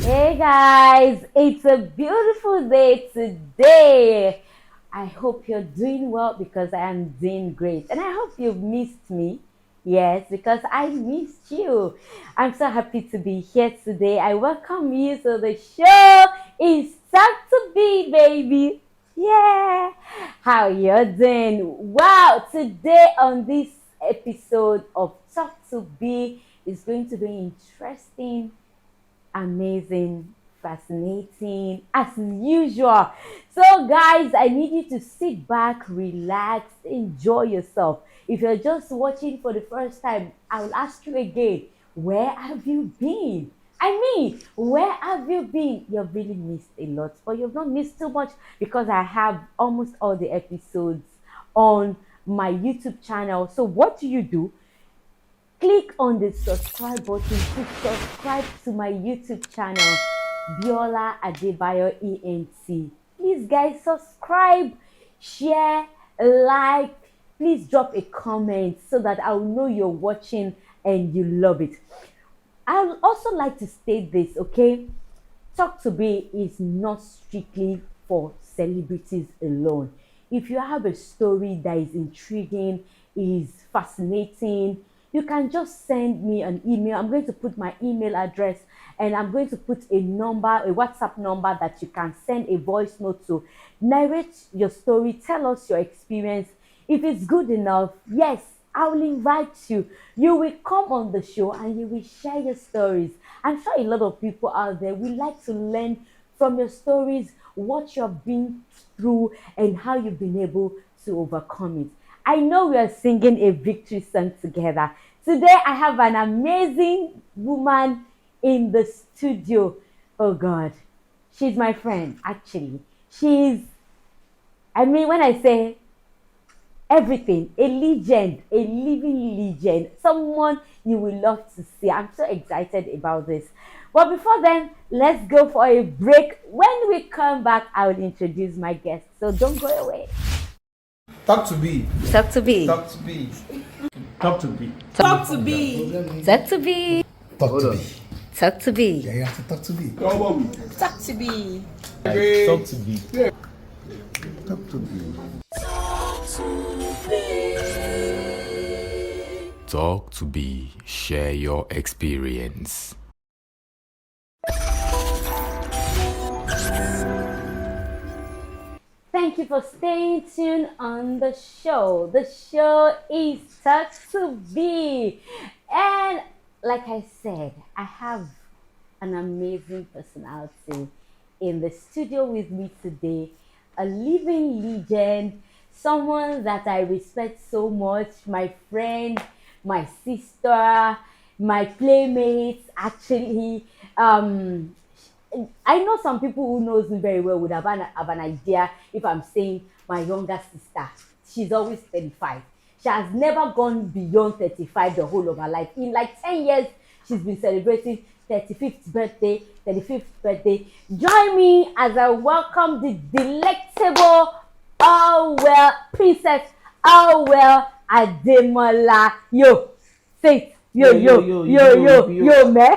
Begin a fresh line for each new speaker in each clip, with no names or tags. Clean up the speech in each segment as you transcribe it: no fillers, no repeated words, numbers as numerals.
Hey guys, it's a beautiful day today. I hope you're doing well because I am doing great. And I hope you've missed me. Yes, because I missed you. I'm so happy to be here today. I welcome you to the show. It's time to be, baby. Yeah. How you doing? Wow, today on this episode of Talk to Be is going to be interesting, amazing, fascinating as usual. So, guys, I need you to sit back, relax, enjoy yourself. If you're just watching for the first time, I will ask you again, where have you been? Where have you been? You've really missed a lot, but you've not missed too much because I have almost all the episodes on my YouTube channel. So, what do? Click on the subscribe button to subscribe to my YouTube channel, Biola Adebayo ENT. Please, guys, subscribe, share, like. Please drop a comment so that I'll know you're watching and you love it. I would also like to state this, okay? Talk to Be is not strictly for celebrities alone. If you have a story that is intriguing, is fascinating, you can just send me an email. I'm going to put my email address and I'm going to put a number, a WhatsApp number that you can send a voice note to. Narrate your story, tell us your experience. If it's good enough, yes, I will invite you. You will come on the show and you will share your stories. I'm sure a lot of people out there will like to learn from your stories, what you've been through, and how you've been able to overcome it. I know we are singing a victory song together. Today, I have an amazing woman in the studio. Oh God, she's my friend, actually. When I say everything, a legend, a living legend, someone you will love to see. I'm so excited about this. But before then, let's go for a break. When we come back, I will introduce my guest. So don't go away.
Talk to be.
Talk to be.
Talk to be.
Talk to be.
Talk to be. Talk to be.
Talk to be.
Talk to be.
Yeah, you have to talk to be.
Talk to be.
Talk to be.
Talk to be.
Talk to Be. Share your experience.
Thank you for staying tuned on the show. The show is Talk to Be. And like I said, I have an amazing personality in the studio with me today, a living legend, someone that I respect so much, my friend, my sister, my playmates. Actually, I know some people who knows me very well would have an idea if I'm saying my younger sister. She's always 35. She has never gone beyond 35 the whole of her life. In like 10 years, she's been celebrating 35th birthday, 35th birthday. Join me as I welcome the delectable Allwell, Princess Allwell Ademola. Yo, say it. Yo, man.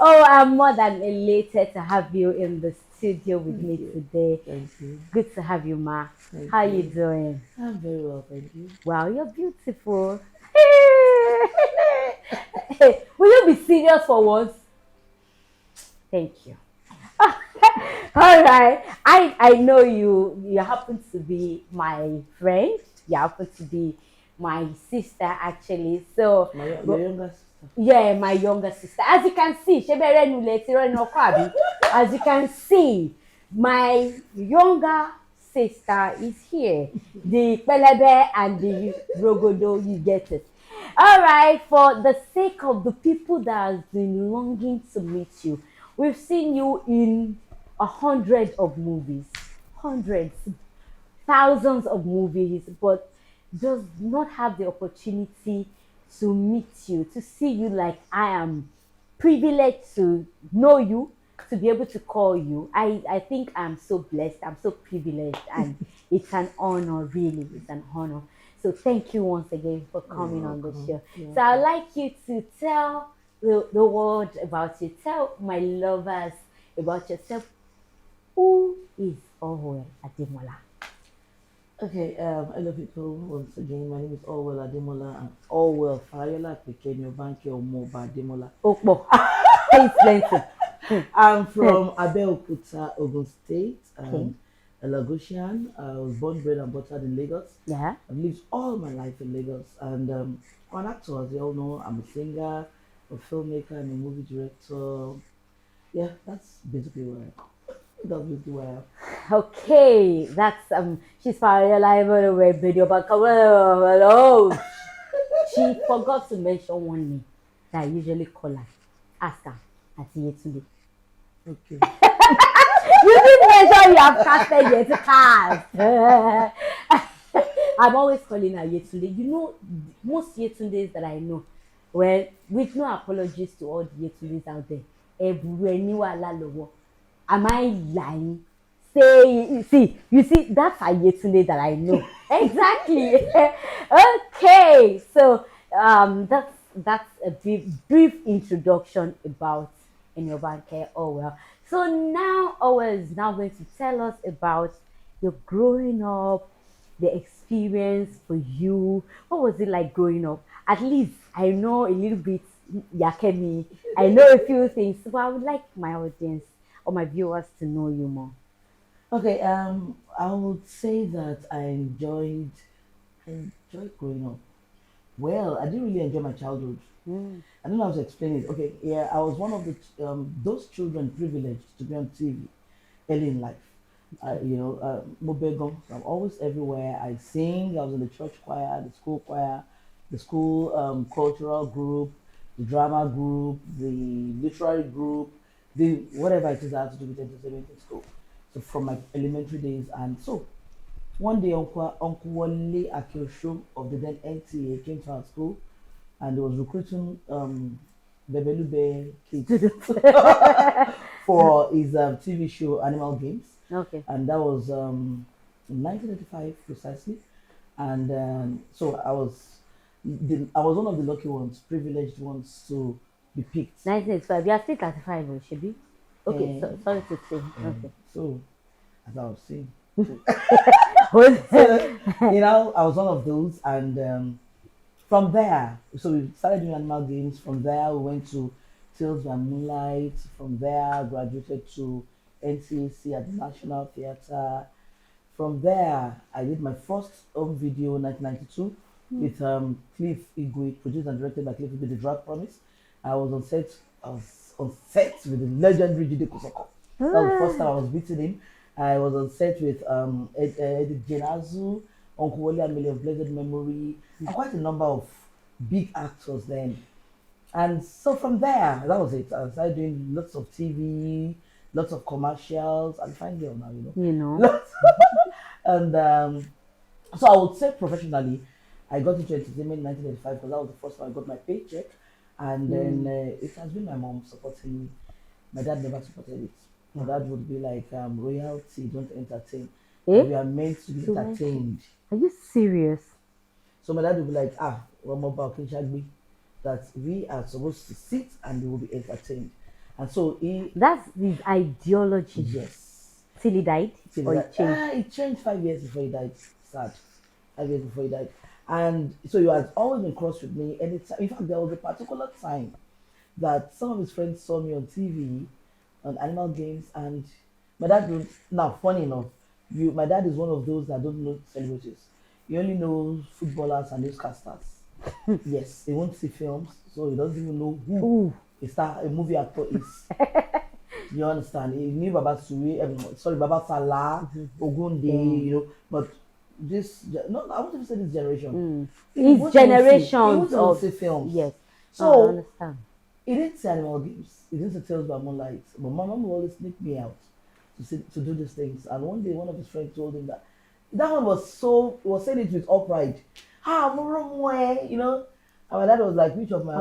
Oh, I'm more than elated to have you in the studio with me today.
Thank you.
Good to have you, Ma.
Thank
How you doing?
I'm very well, thank you.
Wow, you're beautiful. Will you be serious for once? Thank you. All right. I know you happen to be my friend. You happen to be my sister, actually. So
My younger sister.
yeah, my younger sister. As you can see, as you can see, my younger sister is here. The pelebe and the rogodo, you get it. All right, for the sake of the people that have been longing to meet you, we've seen you in 100 of movies, hundreds, thousands of movies, but does not have the opportunity to meet you, to see you. Like, I am privileged to know you, to be able to call you. I think I'm so blessed, I'm so privileged, and it's an honor, really, it's an honor. So thank you once again for coming on the show. So I'd like you to tell the word about you. Tell my lovers about yourself. Who is Allwell Ademola?
Okay, hello people. Once again, my name is Allwell Ademola. I'm Allwell Fayola Pekenyo Banki Omoba Ademola.
Okpo. Please listen.
I'm from Abeokuta, Ogun State.
Okay.
A Lagosian. I was born, bred, and buttered in Lagos.
Yeah.
I've lived all my life in Lagos, and I'm an actor, as you all know. I'm a singer, a filmmaker, and a movie director. Yeah, that's basically where I am. That's basically where I am.
Okay, that's she's reliable with video, but hello. She forgot to mention one name that I usually call her. Ask her at Yetunde.
Okay.
You didn't mention you have casted yet to cast. I'm always calling her Yetunde. You know, most Yetundes that I know, well, with no apologies to all the Yetundes out there, am I lying? Say, see, you see, that's a Yetunde that I know. Exactly. Okay, so that's a brief introduction about Eniobanke Allwell. So now Allwell is now going to tell us about your growing up, the experience for you. What was it like growing up? At least I know a little bit, Yakemi. I know a few things, but I would like my audience or my viewers to know you more.
Okay, I would say that I enjoyed growing up. Well, I didn't really enjoy my childhood.
Mm.
I don't know how to explain it. Okay, yeah, I was one of the those children privileged to be on TV early in life. Mobegum. I'm always everywhere. I sing. I was in the church choir, the school cultural group, the drama group, the literary group, the whatever it is I had to do with entertainment in school. So from my elementary days, and so one day Uncle Wale Akiosho of the then NTA came to our school and he was recruiting Bebelube kids for his TV show Animal Games,
Okay.
and that was in 1985 precisely. And so I was one of the lucky ones, privileged ones to be picked.
1985. You are still 35, oh, Shibi. Okay, so,
And,
sorry to say. Okay.
so, as I was saying,
Hold-
I was one of those, and from there, so we started doing animal games. From there, we went to Tales by Moonlight. From there, graduated to NCAC at the National Theatre. From there, I did my first home video in 1992 with Cliff Igwe, produced and directed by Cliff Igwe, The Drag Promise. I was on set. I was on set with the legendary Jide Kosoko. That was the first time I was meeting him. I was on set with Eddie Jenazu, Uncle Wale Amelie of Blessed Memory, and quite a number of big actors then. And so from there, that was it. I started doing lots of TV, lots of commercials. I'm a fine girl now,
you know.
Lots. And so I would say professionally, I got into entertainment in 1985 because that was the first time I got my paycheck. And then it has been my mom supporting me. My dad never supported it. My dad would be like, royalty, don't entertain.
Eh?
We are meant to be entertained.
Are you serious?
So my dad would be like, one more about Kinshagbi, that we are supposed to sit and we will be entertained. And so
That's his ideology.
yes.
Till he died?
Till
Or
he
it changed?
It changed 5 years before he died. Sad. 5 years before he died. And so he has always been cross with me. Anytime. In fact, there was a particular time that some of his friends saw me on TV on Animal Games, and my dad don't. Now, funny enough, my dad is one of those that don't know celebrities. He only knows footballers and newscasters. Yes, he won't see films, so he doesn't even know who a movie actor is. You understand? He knew Baba Suri, Baba Salah, Ogunde, but no, I wouldn't say this generation.
His generations
he
of
see films.
yes.
So
I understand.
he didn't see Animal Games. He didn't see Tales by Moonlight. But my mom would always sneak me out to do these things. And one day, one of his friends told him that one was saying it with upright. And my dad was like, which of my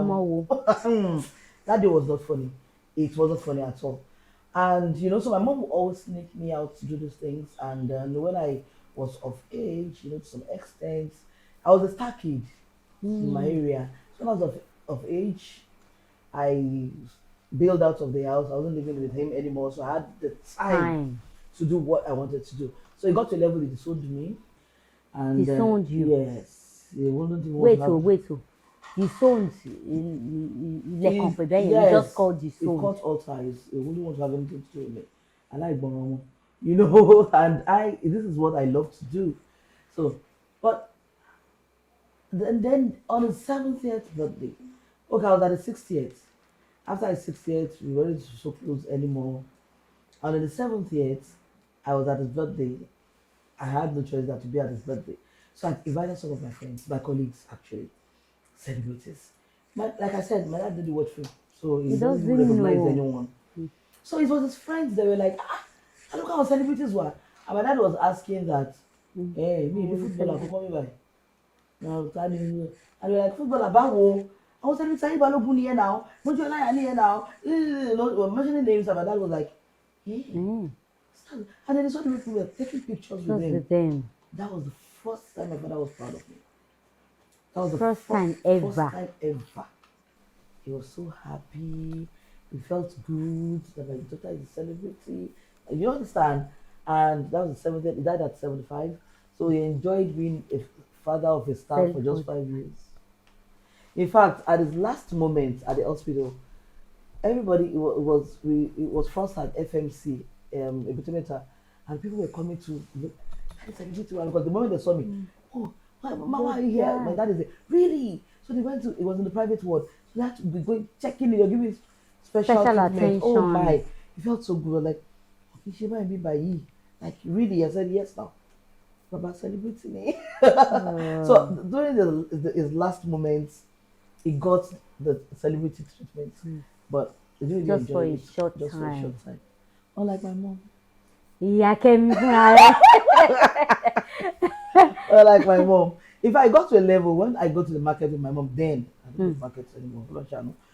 that day was not funny. It wasn't funny at all. And so my mom would always sneak me out to do these things. And when I was of age, to some extent, I was a star kid in my area. So when I was of age, I bailed out of the house. I wasn't living with him anymore, so I had the time to do what I wanted to do. So it got to a level he disowned me, and
Disowned you?
yes, he wouldn't even want to have.
Wait. Disowned. Like confident. You just called
He
disowned.
cut all ties. He wouldn't want to have anything to do with me. I like Bonomo, you know, and this is what I love to do. So, but then on his 70th birthday, okay, I was at his 60th. After his 60th, we weren't so close anymore. And on the 70th, I was at his birthday. I had no choice than to be at his birthday. So I invited some of my friends, my colleagues actually, celebrities. Like I said, my dad didn't watch film, so he doesn't even
doesn't
recognize
know.
anyone. So it was his friends that were like, look how celebrities were. And my dad was asking that, hey, me, the footballer, who call me by? Now, and they're like, footballer, báwo. I was telling Sahi Balogun here now, Mojola here now. We're mentioning names, and my dad was like, hey. And then they saw the people were taking pictures with him. That was the first time my father was proud of me. That was the
First time ever.
First time ever. He was so happy. He felt good that my daughter is a celebrity. You understand? And that was the 70th. He died at 75. So he enjoyed being a father of a star for just 5 years. In fact, at his last moment at the hospital, everybody it was first at FMC, Ebutimeta, and people were coming to look. Because the moment they saw me, oh, Mama, why are you here? My dad is there. Really? So they went to. It was in the private ward. So they had to be going checking it. They're giving special
attention.
Oh my! It felt so good. I was like, okay, she might be by you. Like really? I said yes now. Baba celebrating me. So during his last moments, he got the celebrity treatment, but they didn't really
Just for
enjoy
a
it.
short
Just for a short time. Unlike my mom.
Yeah, can
Like my mom. If I got to a level when I go to the market with my mom, then I don't go to markets anymore.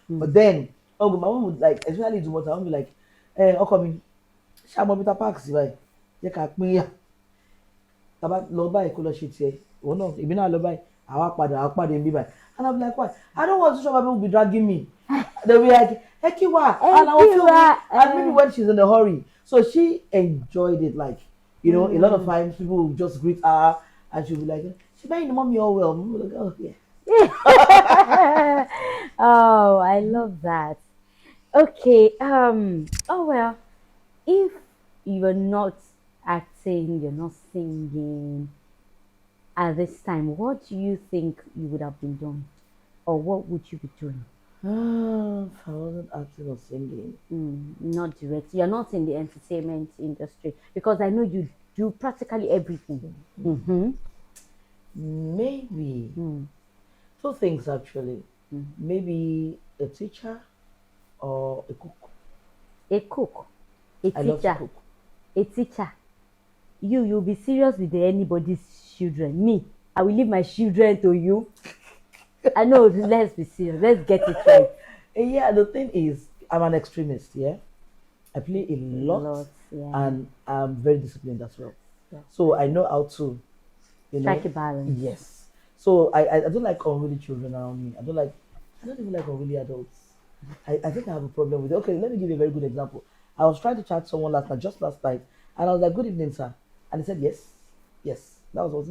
But then, my mom would like, especially to what I would be like, Okomi, Shamo Peter Parks, right? You can't me. About Loba, Koloshit, oh no, even now Loba, I'll pardon me by. And I'm like, what? I don't want to show people will be dragging me. They'll be like, Hekiwa, and I will feel and maybe when she's in a hurry. So she enjoyed it, like, you know, a lot of times people will just greet her and she'll be like, she buying the mommy all well. Mom will like, oh yeah.
Oh, I love that. Okay. Oh well, if you're not acting, you're not singing at this time, what do you think you would have been doing, or what would you be doing?
If I wasn't acting or singing.
Not direct. You're not in the entertainment industry because I know you do practically everything.
Maybe two things actually. Maybe a teacher or a cook.
A cook, a
I love to
teacher,
cook.
a teacher. You'll be serious with anybody's children. Me, I will leave my children to you. I know. Let's be serious. Let's get it right.
Yeah, the thing is, I'm an extremist. Yeah, I play a lot, and I'm very disciplined as well.
Yeah.
So I know how to,
Strike a balance.
Yes. So I don't like unruly children around me. I don't even like unruly adults. I think I have a problem with it. Okay, let me give you a very good example. I was trying to chat someone just last night, and I was like, "Good evening, sir," and he said, "Yes, yes." That was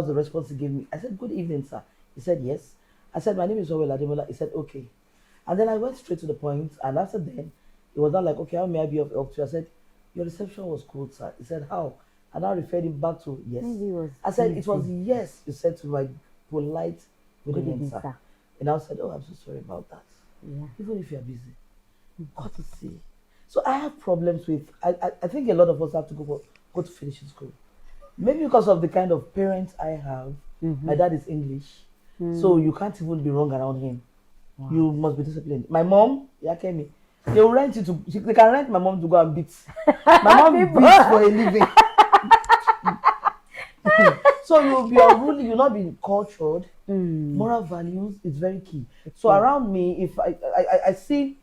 the response he gave me. I said, "Good evening, sir." He said, "Yes." I said, "My name is Allwell Ademola." He said, "Okay." And then I went straight to the point, and after then, it was not like, "Okay, how may I be of help to you?" I said, "Your reception was good, sir." He said, "How?" And I referred him back to yes. I said, "It was yes," you said to my polite good evening, sir. And I said, "Oh, I'm so sorry about that."
Yeah.
Even if you're busy, got to see. So I have problems with. I think a lot of us have to go to finishing school. Maybe because of the kind of parents I have. My dad is English, so you can't even be wrong around him. Wow. You must be disciplined. My mom, Yakemi, they will rent you to. They can rent my mom to go and beat. My mom beats for a living. So you'll be unruly. You'll not be cultured. Moral values is very key. So around me, if I see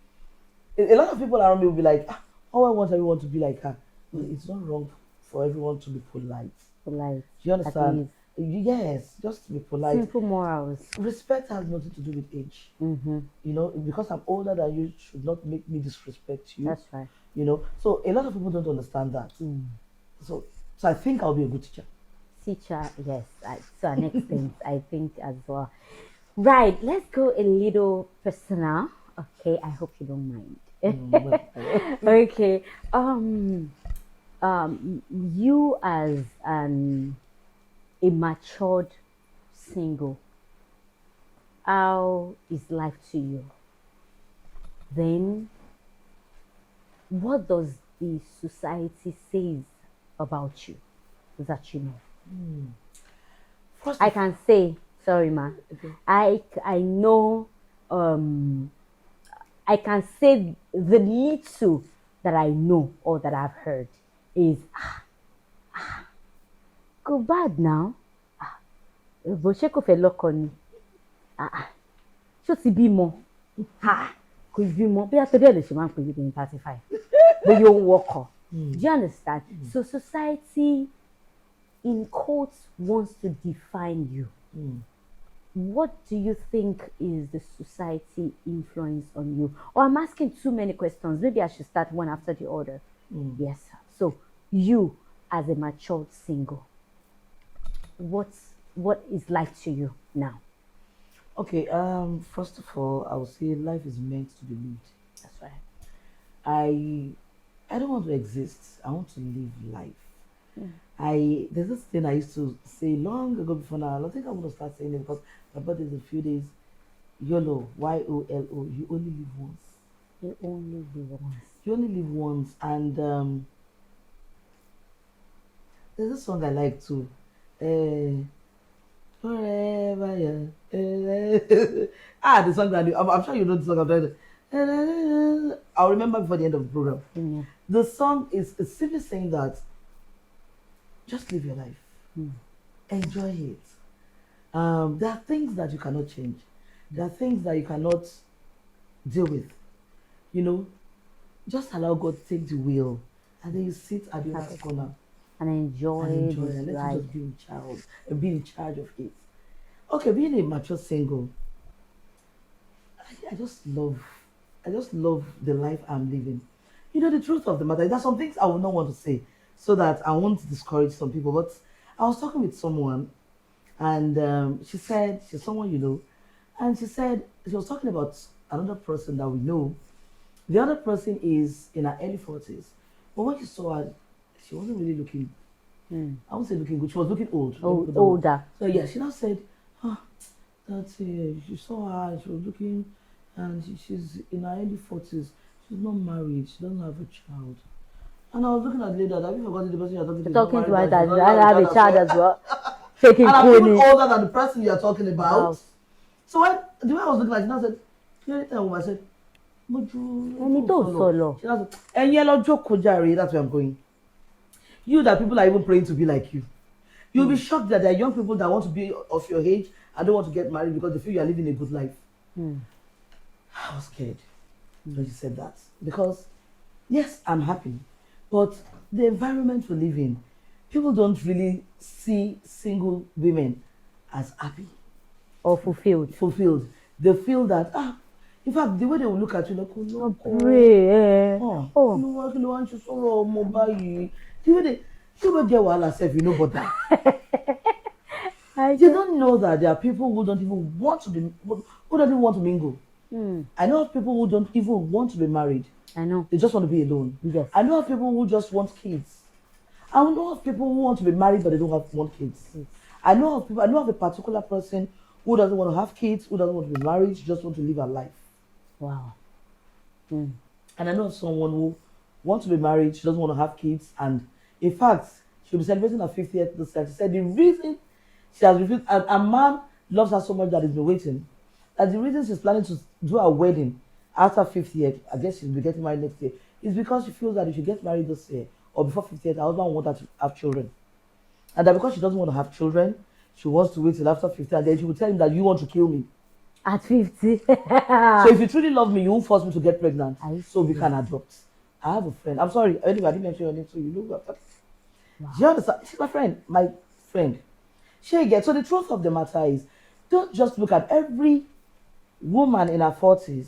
a lot of people around me will be like, "Oh, I want everyone to be like her." It's not wrong for everyone to be polite.
Polite.
Do you understand? Yes, just to be polite.
Simple morals.
Respect has nothing to do with age.
Mm-hmm.
You know, because I'm older than you should not make me disrespect you.
That's right.
You know, so a lot of people don't understand that. So, so I think I'll be a good teacher.
Teacher, yes, to an extent, I think as well. Right, let's go a little personal. Okay, I hope you don't mind. Okay. You as a matured single, how is life to you? Then, what does the society says about you that you know?
First
I
of
can say, sorry, ma.
Okay.
I know. I can say the little that I know or that I've heard is go bad now. Bó ṣe kò fẹ́ lọ́kọ ni. Ṣó ti bímọ? Kò bímọ. Bí àtọ́jú ẹ̀ lè ṣe máa ń pè é ní 35. Bóyá ó ń wọkọ̀. Do you understand? So society, in quotes, wants to define you. What do you think is the society influence on you? Or I'm asking too many questions. Maybe I should start one after the other. Yes. So you, as a matured single, what is life to you now?
Okay, first of all, I would say life is meant to be lived.
That's right.
I don't want to exist. I want to live life. There's this thing I used to say long ago before now. I don't think I want to start saying it because my birthday is in a few days. YOLO, YOLO. You only live once.
You only live once.
You only live once, and there's a song I like too. Forever, yeah. The song that I'm sure you know the song I'm trying to. I'll remember before the end of the program. The song is simply saying that just live your life, enjoy it. There are things that you cannot change. There are things that you cannot deal with. You know, just allow God to take the wheel, and then you sit at the last corner
and enjoy
and
this
let
life.
you just be in charge of it. Okay, being a mature single, I just love the life I'm living. You know, the truth of the matter, there's some things I would not want to say so that I won't discourage some people. But I was talking with someone, and she said she's someone you know, and she said she was talking about another person that we know. The other person is in her early 40s, but when she saw her, she wasn't really looking. I won't say looking good. She was looking old.
Older.
So yeah, she now said, that she saw her. She was looking, and she's in her early 40s. She's not married. She doesn't have a child. And I was looking at later. Have you forgotten the person you're talking to?
Talking to her
that
that I have a child as well. Taking
and I'm even
Queenie.
older than the person you're talking about.
Wow.
So when the way I was looking at it, I said, I said,
Ẹni tó sọ̀rọ̀.
She now said, and yellow joke kojari, that's where I'm going. You that people are even praying to be like you. You'll be shocked that there are young people that want to be of your age and don't want to get married because they feel you are living a good life. I was scared when she said that. Because, yes, I'm happy. But the environment we live in, people don't really see single women as happy.
Or fulfilled.
Fulfilled. They feel that, in fact, the way they will look at you, like,
Pray.
you know, want you so mobile. The way they get wahala self, you know, but that. You don't know that there are people who don't even want to be, who don't even want to mingle. I know of people who don't even want to be married.
I know.
They just want to be alone.
Yes.
I know of people who just want kids. I know of people who want to be married but they don't want kids. I know of a particular person who doesn't want to have kids, who doesn't want to be married, she just wants to live her life.
Wow.
And I know of someone who wants to be married, she doesn't want to have kids, and in fact, she'll be celebrating her 50th this year. She said the reason she has refused, and a man loves her so much that he's been waiting, that the reason she's planning to do her wedding after 50th, I guess she'll be getting married next year, is because she feels that if she gets married this year or before 50th, her husband wants her to have children. And that because she doesn't want to have children, she wants to wait till after 50, and then she will tell him that you want to kill me.
At 50.
So if you truly love me, you won't force me to get pregnant so we can adopt. I have a friend. I'm sorry, anyway, I didn't mention your name, so you know what I'm talking. Do you understand? She's my friend. She gets. So the truth of the matter is, don't just look at every woman in her 40s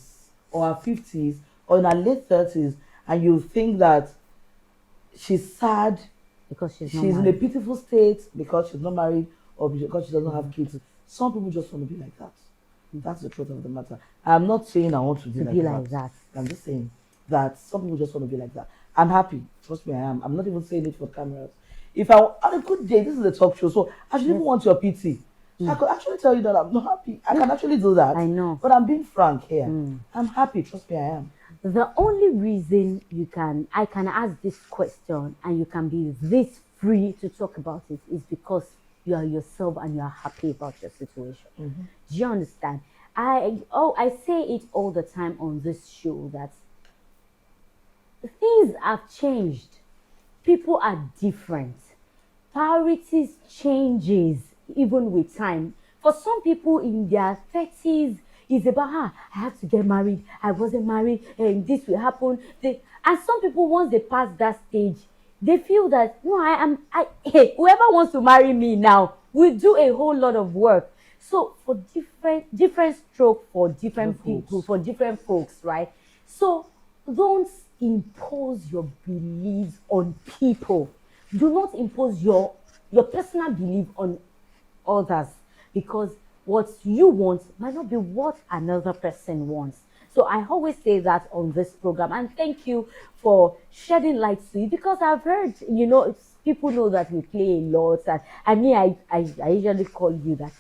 or her 50s or in her late 30s and you think that she's sad,
Because she's not
she's in a
married.
pitiful state because she's not married or because she doesn't have kids. Some people just want to be like that. That's the truth of the matter. I'm not saying I want to be,
To
like,
be
that.
like that.
I'm just saying that some people just want to be like that. I'm happy. Trust me, I am. I'm not even saying it for cameras. If I on a good day, this is a talk show, so I should even want your pity. I could actually tell you that I'm not happy. I can actually do that.
I know.
But I'm being frank here. I'm happy. Trust me, I am.
The only reason I can ask this question and you can be this free to talk about it is because you are yourself and you are happy about your situation. Do you understand? I say it all the time on this show that things have changed. People are different. Priorities changes even with time. For some people in their 30s, it's about, I have to get married. I wasn't married, and this will happen. And some people, once they pass that stage, they feel that, no, hey, whoever wants to marry me now will do a whole lot of work. So for different stroke for different people, for different folks, right? So don't impose your beliefs on people. Do not impose your personal belief on others, because what you want might not be what another person wants. So I always say that on this program, and thank you for shedding light to it, because I've heard, people know that we play a lot, and I usually call you that,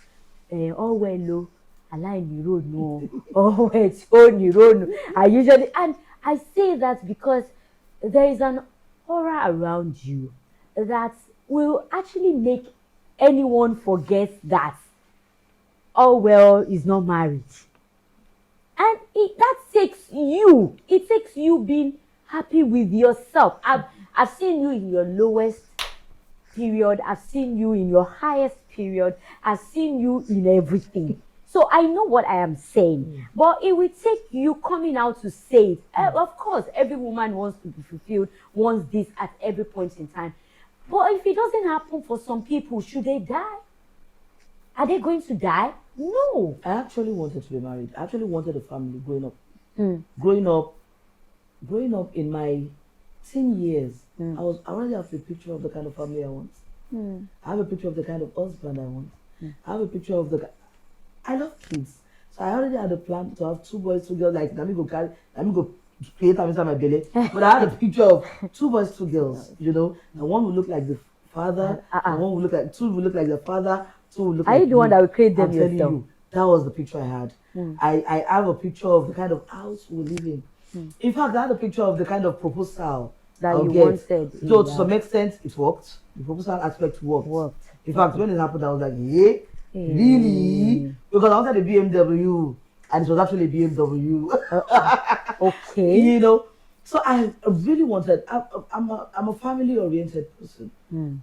Allwell, align your own, no, always own your own. I say that because there is an aura around you that will actually make anyone forget that Allwell is not married. And it takes you being happy with yourself. I've seen you in your lowest period, I've seen you in your highest period, I've seen you in everything. So I know what I am saying, but it will take you coming out to say it. Of course, every woman wants to be fulfilled, wants this at every point in time. But if it doesn't happen for some people, should they die? Are they going to die? No.
I actually wanted to be married. I actually wanted a family growing up.
Mm.
Growing up in my teen years, I already have a picture of the kind of family I want. I have a picture of the kind of husband I want. I have a picture of I love kids. So I already had a plan to have 2 boys, 2 girls, like let me go create them inside my belly. But I had a picture of 2 boys, 2 girls, and one will look like the father, and one will look like, 2 will look like the father, 2 will look
Are
like
you the one that will create them
I'm telling
yourself?
you, that was the picture I had. I have a picture of the kind of house we live in. In fact, I had a picture of the kind of proposal
That
I'll
you
get.
wanted.
So to some extent, it worked. The proposal aspect worked. In fact, when it happened, I was like, hey, really? Because I wanted a BMW, and it was actually a BMW.
Okay.
So I really wanted. I'm a family-oriented person.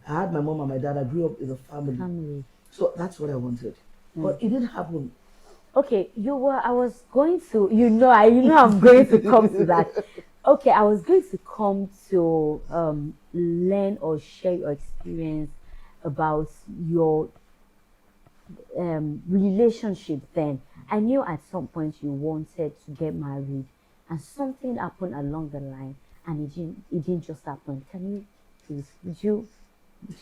I had my mom and my dad. I grew up in a family. So that's what I wanted. But it didn't happen.
Okay, I was going to, I'm going to come to that. Okay, I was going to come to learn or share your experience about your relationship then. I knew at some point you wanted to get married and something happened along the line and it didn't just happen. Can you please, do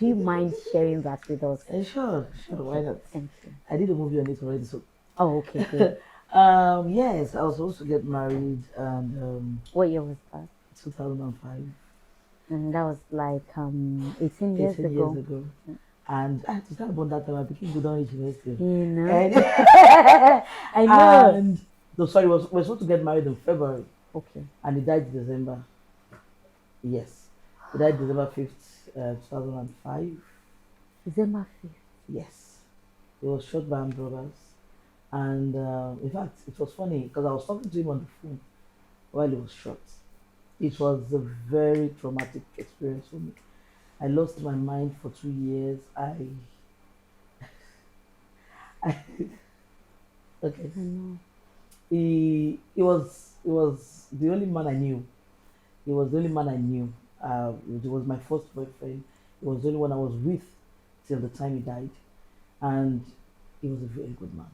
you mind sharing that with us?
Sure, why not?
Thank you.
I did a movie on it already, so.
Oh, okay, good.
Yes, I was supposed to get married, and
What year was that?
2005.
And that was like 18 years ago.
And I had to start about that time. I became good on university.
And, I know.
And no, sorry, we're supposed to get married in February.
Okay.
And he died in December. Yes, he died December 5th, 2005.
December 5th.
Yes, he was shot by armed robbers. And in fact, it was funny because I was talking to him on the phone while he was shot. It was a very traumatic experience for me. I lost my mind for 2 years. Okay.
I know.
He was the only man I knew. He was the only man I knew. He was my first boyfriend. He was the only one I was with till the time he died. and he was a very good man.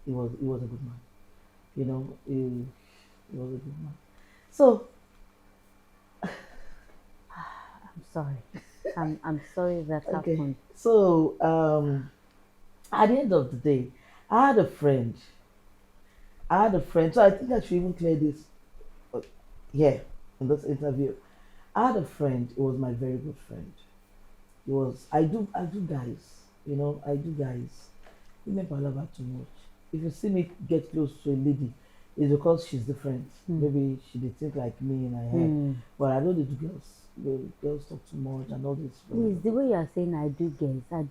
He was a good man. He was a good man. So
I'm sorry. I'm sorry that
okay.
happened.
So at the end of the day, I had a friend. So I think I should even clear this uh, here in this interview. I had a friend. It was my very good friend. It was I do guys. I do guys. Women palava too much. If you see me get close to a lady, it's because she's different. Maybe she did think like me in her head. But I know they do girls. Girls talk too much and all this.
Please, the way you are saying I do girls.
I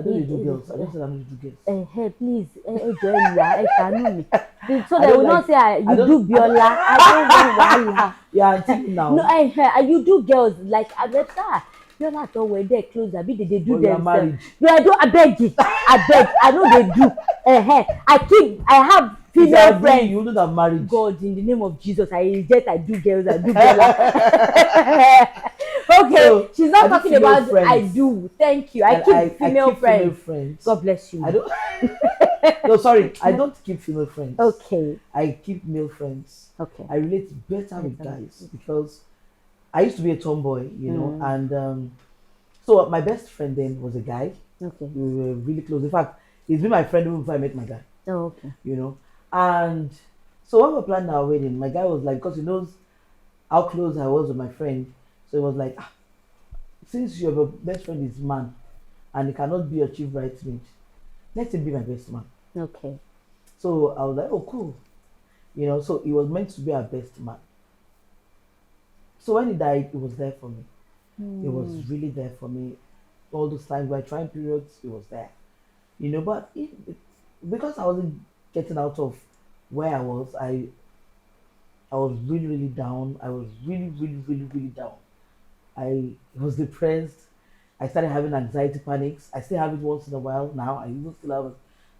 don't do girls. I don't say I don't do girls.
Hey, please, Joella, ṣàánú mi. So
I
they
don't
will not
like-
say
I
you
don't-
do Biola. I don't want wahala.
Yeah, until now.
No, you do girls like I better. Biola thought we're there close. I be they do
But you are
themselves.
married.
No, I do. I beg you. I know they do. I have
If
female
I bring
friends.
you wouldn't have married.
God, in the name of Jesus, I reject. I do girls. I do Biola. Okay,
So,
she's not
I do
talking
female
about
friends.
I do. Thank you. I
And
keep female
keep
friends.
female friends.
God bless you.
I don't. No, sorry. I don't keep female friends.
Okay.
I keep male friends.
Okay.
I relate better with guys because I used to be a tomboy, and so my best friend then was a guy.
Okay.
We were really close. In fact, he's been my friend even before I met my guy.
Oh, okay.
And so when we were planning our wedding, my guy was like, because he knows how close I was with my friend, so he was like, since your best friend is man and he cannot be your chief bridesmaid, let him be my best man.
Okay.
So I was like, oh, cool. So he was meant to be our best man. So when he died, it was there for me. It was really there for me. All those times, by trying periods, it was there. But because I wasn't getting out of where I was really, really down. I was really, really, really, really down. I was depressed. I started having anxiety panics. I still have it once in a while now. I even still have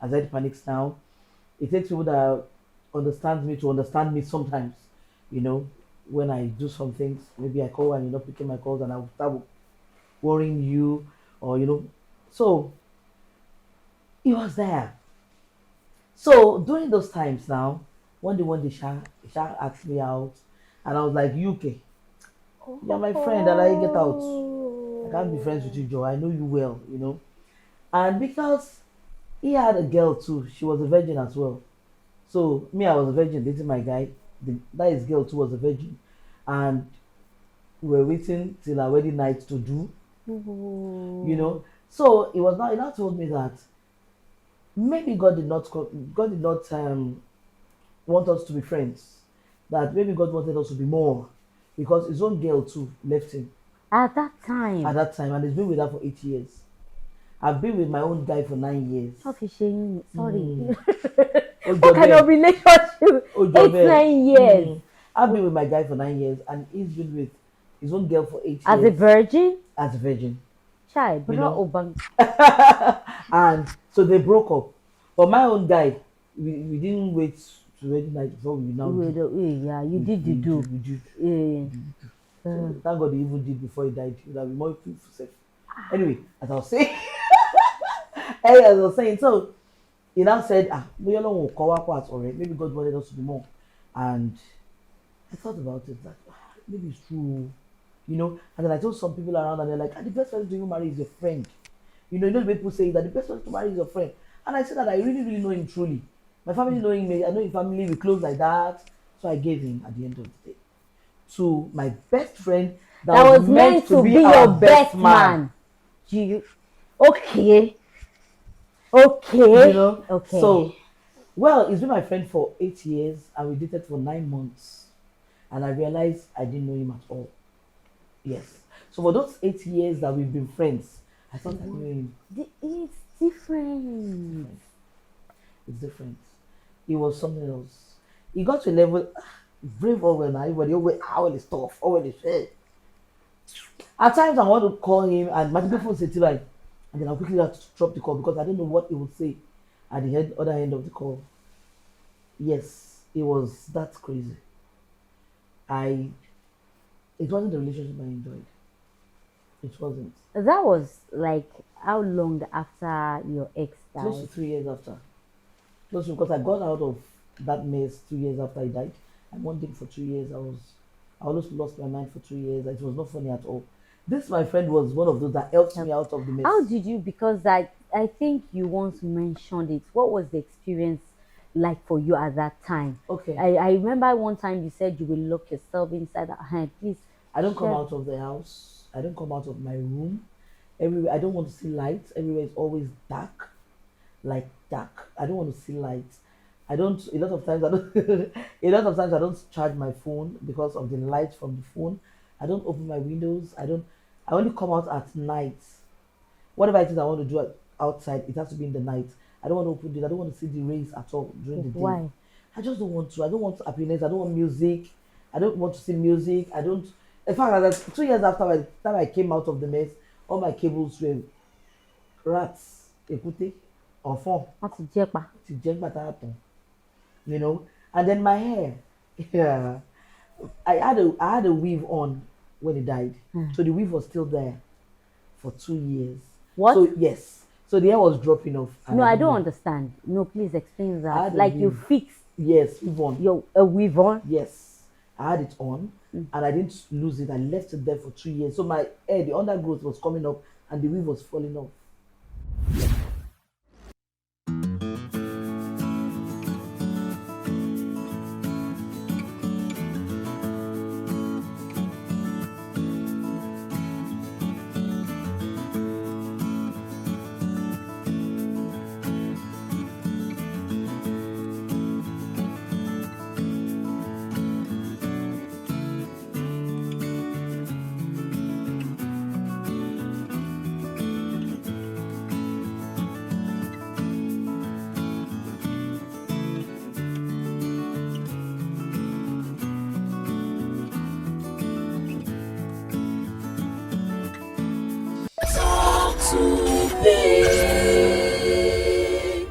anxiety panics now. It takes people that understand me to understand me sometimes. When I do some things, maybe I call and you're not picking my calls and I will start worrying you or. So it was there. So during those times now, one day Sha asked me out and I was like, UK, you're my friend and I get out. I can't be friends with you, Joe. I know you well, And because he had a girl too, she was a virgin as well. So me, I was a virgin dating my guy. That his girl too was a virgin. And we were waiting till our wedding night to do. So it was now he now told me that maybe God did not want us to be friends. That maybe God wanted us to be more because his own girl too left him
At that time.
and he's been with her for 8 years. I've been with my own guy for 9 years.
Sorry.
Oh,
What kind of relationship?
Oh,
8-9 years.
I've been with my guy for 9 years and he's been with his own girl for 8
As a
years.
virgin?
As a virgin.
Child, but not Obang.
And so they broke up. But my own guy, we didn't wait to wedding night before we now do.
Yeah, you did the do.
We did.
Yeah.
So thank God he even did before he died. He would have been more peaceful safe. Anyway, as I was saying, so he now said, maybe God wanted us to be more. And I thought about it that maybe it's true. And then I told some people around and they're like, the best person to even marry is your friend. The people say that the best person to marry is your friend. And I said that I really, really know him truly. My family knowing me, I know his family, we close like that. So I gave him at the end of the day to my best friend
That was meant to be
our
your best man. Okay. Okay.
So, well, he's been my friend for 8 years and we dated for 9 months. And I realized I didn't know him at all. Yes. So for those 8 years that we've been friends, I thought I knew him.
It's different.
It's different. It was something else. He got to a level, brave Allwell now, everybody, Allwell is tough, Allwell is fair. At times I want to call him and my people say like, and then I'll quickly have to drop the call because I don't know what he would say at the other end of the call. Yes, it was that crazy. It wasn't the relationship I enjoyed. It wasn't.
That was like how long after your ex
Close to
died?
3 years after. Close to, because I got out of that mess 2 years after he died. I wanted him for 2 years. I almost lost my mind for 2 years. It was not funny at all. This my friend was one of those that helped me out of the mess.
How did you? Because I think you once mentioned it. What was the experience like for you at that time?
Okay.
I remember one time you said you will lock yourself inside. Please
I don't come
share.
out of the house. I don't come out of my room. Everywhere I don't want to see lights. Everywhere is always dark, like dark. I don't want to see lights. I don't. A lot of times I don't. A lot of times I don't charge my phone because of the light from the phone. I don't open my windows. I don't. I only come out at night. Whatever it is I want to do outside, it has to be in the night. I don't want to open it. I don't want to see the rays at all during the day.
Why?
I just don't want to. I don't want happiness. I don't want music. I don't want to see music. I don't. In fact, like 2 years after the time I came out of the mess, all my cables were rats, écoutez, enfant,
Wọ́n ti jẹ́ pa.
ti jẹ́ nígbà tá a tán, you know. And then my hair, yeah, I had a weave on when he died, so the weave was still there for 2 years.
What?
So yes, so the hair was dropping off. And
No, I
didn't
don't
know.
understand. No, please explain
I
that.
had a
Like you
weave.
fixed
Yes, weave on.
your a weave on.
Yes, I had it on, and I didn't lose it. I left it there for 2 years. So my hair, the undergrowth was coming up, and the weave was falling off.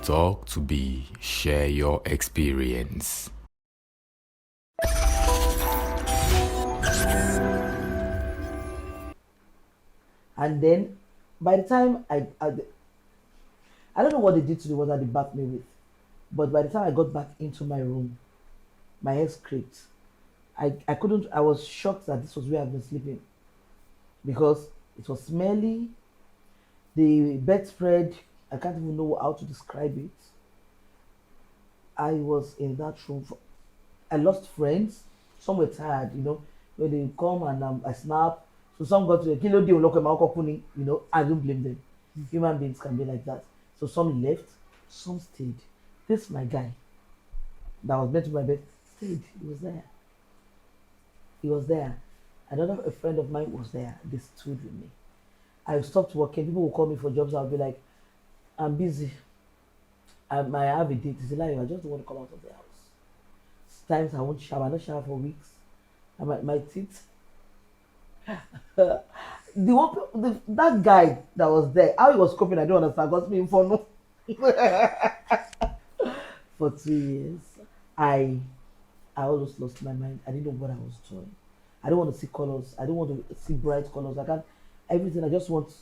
Talk to be, share your experience.
And then, by the time I don't know what they did to the water they bathed me with, but by the time I got back into my room, my head scraped. I couldn't. I was shocked that this was where I've been sleeping because it was smelly. The bedspread, I can't even know how to describe it. I was in that room. I lost friends. Some were tired, when they come and I snap. So some got to the kilo deal, I don't blame them. Human beings can be like that. So some left, some stayed. This my guy that was meant to be my bed stayed. He was there. He was there. Another a friend of mine was there. They stood with me. I stopped working. People will call me for jobs. I'll be like, I'm busy. I have a date. It's a lie. I just don't want to come out of the house. Times I won't shower. I don't shower for weeks. And my teeth. That guy that was there, how he was coping, I don't understand. Got me in for no. For 2 years, I almost lost my mind. I didn't know what I was doing. I don't want to see colors. I don't want to see bright colors. I can't. Everything. I just want.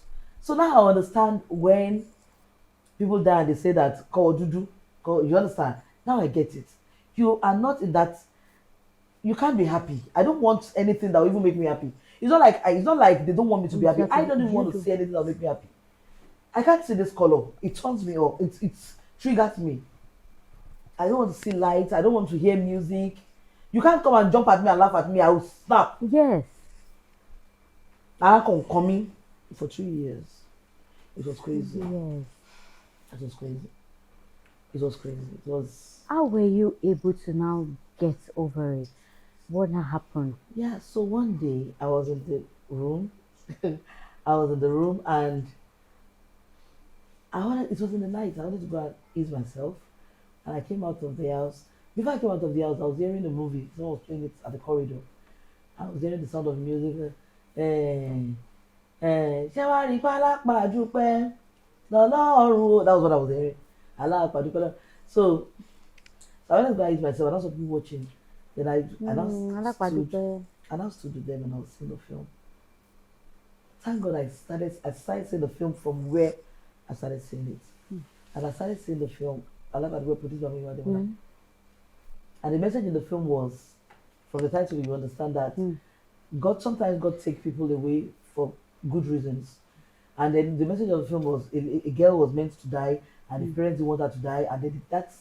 So now I understand when people die and they say that you understand? Now I get it. You are not in that. You can't be happy. I don't want anything that will even make me happy. It's not like they don't want me to be happy. I don't even want to see anything that will make me happy. I can't see this color. It turns me off. It triggers me. I don't want to see lights. I don't want to hear music. You can't come and jump at me and laugh at me. I will snap.
Yes.
I can coming for 2 years. It was crazy.
Yes.
It was crazy. It was crazy. It was.
How were you able to now get over it? What happened?
Yeah. So one day I was in the room. And it was in the night. I wanted to go and ease myself. And I came out of the house. Before I came out of the house, I was hearing a movie. Someone was playing it at the corridor. I was hearing the sound of music. That was what I was hearing. So I went to go ease myself, and I saw people watching. Then I now stood with them and I was seeing the film. thank God I started seeing the film from where I started seeing it. And I started seeing the film. I love at where produced by me. And the message in the film was, from the title, you understand that sometimes God takes people away for good reasons. And then the message of the film was a girl was meant to die, and the parents didn't want her to die, and then that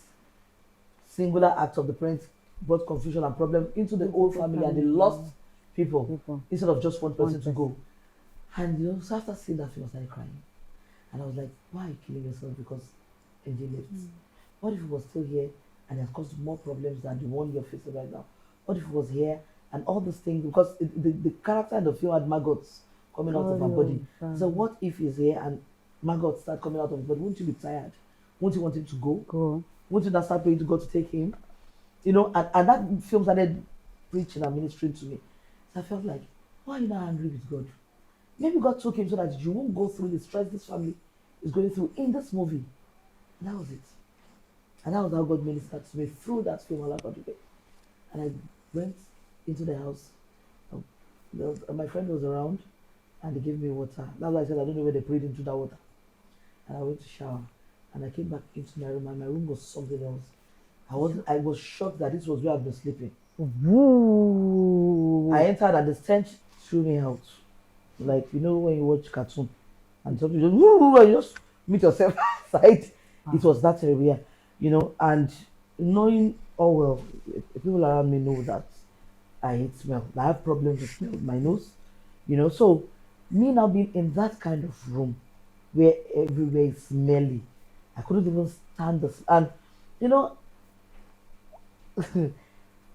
singular act of the parents brought confusion and problem into the whole family, and they lost people instead of just one person to go. And so after seeing that film, I started crying. And I was like, why are you killing yourself because AJ left? What if he was still here and has caused more problems than the one you're facing right now? What if he was here and all these things? Because the character in the film had maggots coming out of her body. So what if he's here and maggots start coming out of his body? Wouldn't you be tired? Wouldn't you want him to go? Wouldn't you not start praying to God to take him? And that film started preaching and ministering to me. So I felt like, why are you not angry with God? Maybe God took him so that you won't go through the stress this family is going through in this movie. And that was it. And that was how God ministered to me through that film, And I went into the house. My friend was around and they gave me water. That's why I said I don't know where they prayed into that water. And I went to shower and I came back into my room and my room was something else. I was shocked that this was where I've been sleeping.
Woo.
I entered and the stench threw me out. Like, when you watch cartoon and something just, and you just meet yourself outside. It was that area, and knowing Allwell, people around me know that I hate smell. I have problems with smell with my nose, so me now being in that kind of room where everywhere is smelly, I couldn't even stand this. And,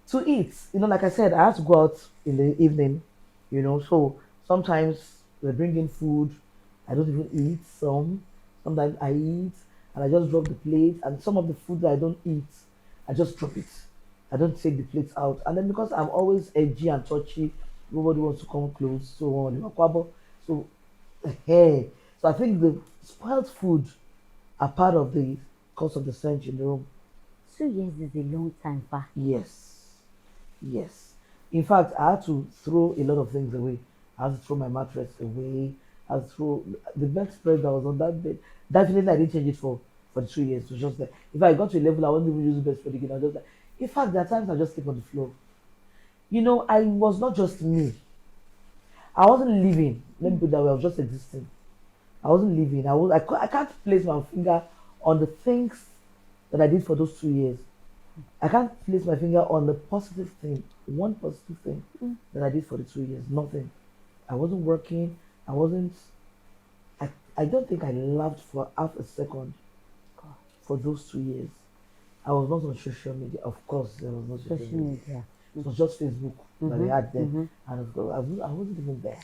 to eat, like I said, I have to go out in the evening, so sometimes they bring in food, I don't even eat some. Sometimes I eat and I just drop the plate, and some of the food that I don't eat, I just drop it. I don't take the plates out. And then because I'm always edgy and touchy, nobody wants to come close. So hey. So I think the spoiled food are part of the cause of the stench in the room.
2 years is a long time, pa.
Yes. In fact, I had to throw a lot of things away. I had to throw my mattress away. I had to throw the bedspread that was on that bed. Definitely, I didn't change it for the 2 years. It was just there. If I got to a level, I wasn't even using bedspread again. I was just like, in fact, there are times I just sleep on the floor. I was not just me. I wasn't living. Let me put it that way. I was just existing. I wasn't living. I can't place my finger on the things that I did for those 2 years. I can't place my finger on the positive thing, one positive thing that I did for the 2 years. Nothing. I wasn't working. I don't think I laughed for half a second for those 2 years. I was not on social media. Of course, there was no social media. It was just Facebook that we had then. And of course, I wasn't even there.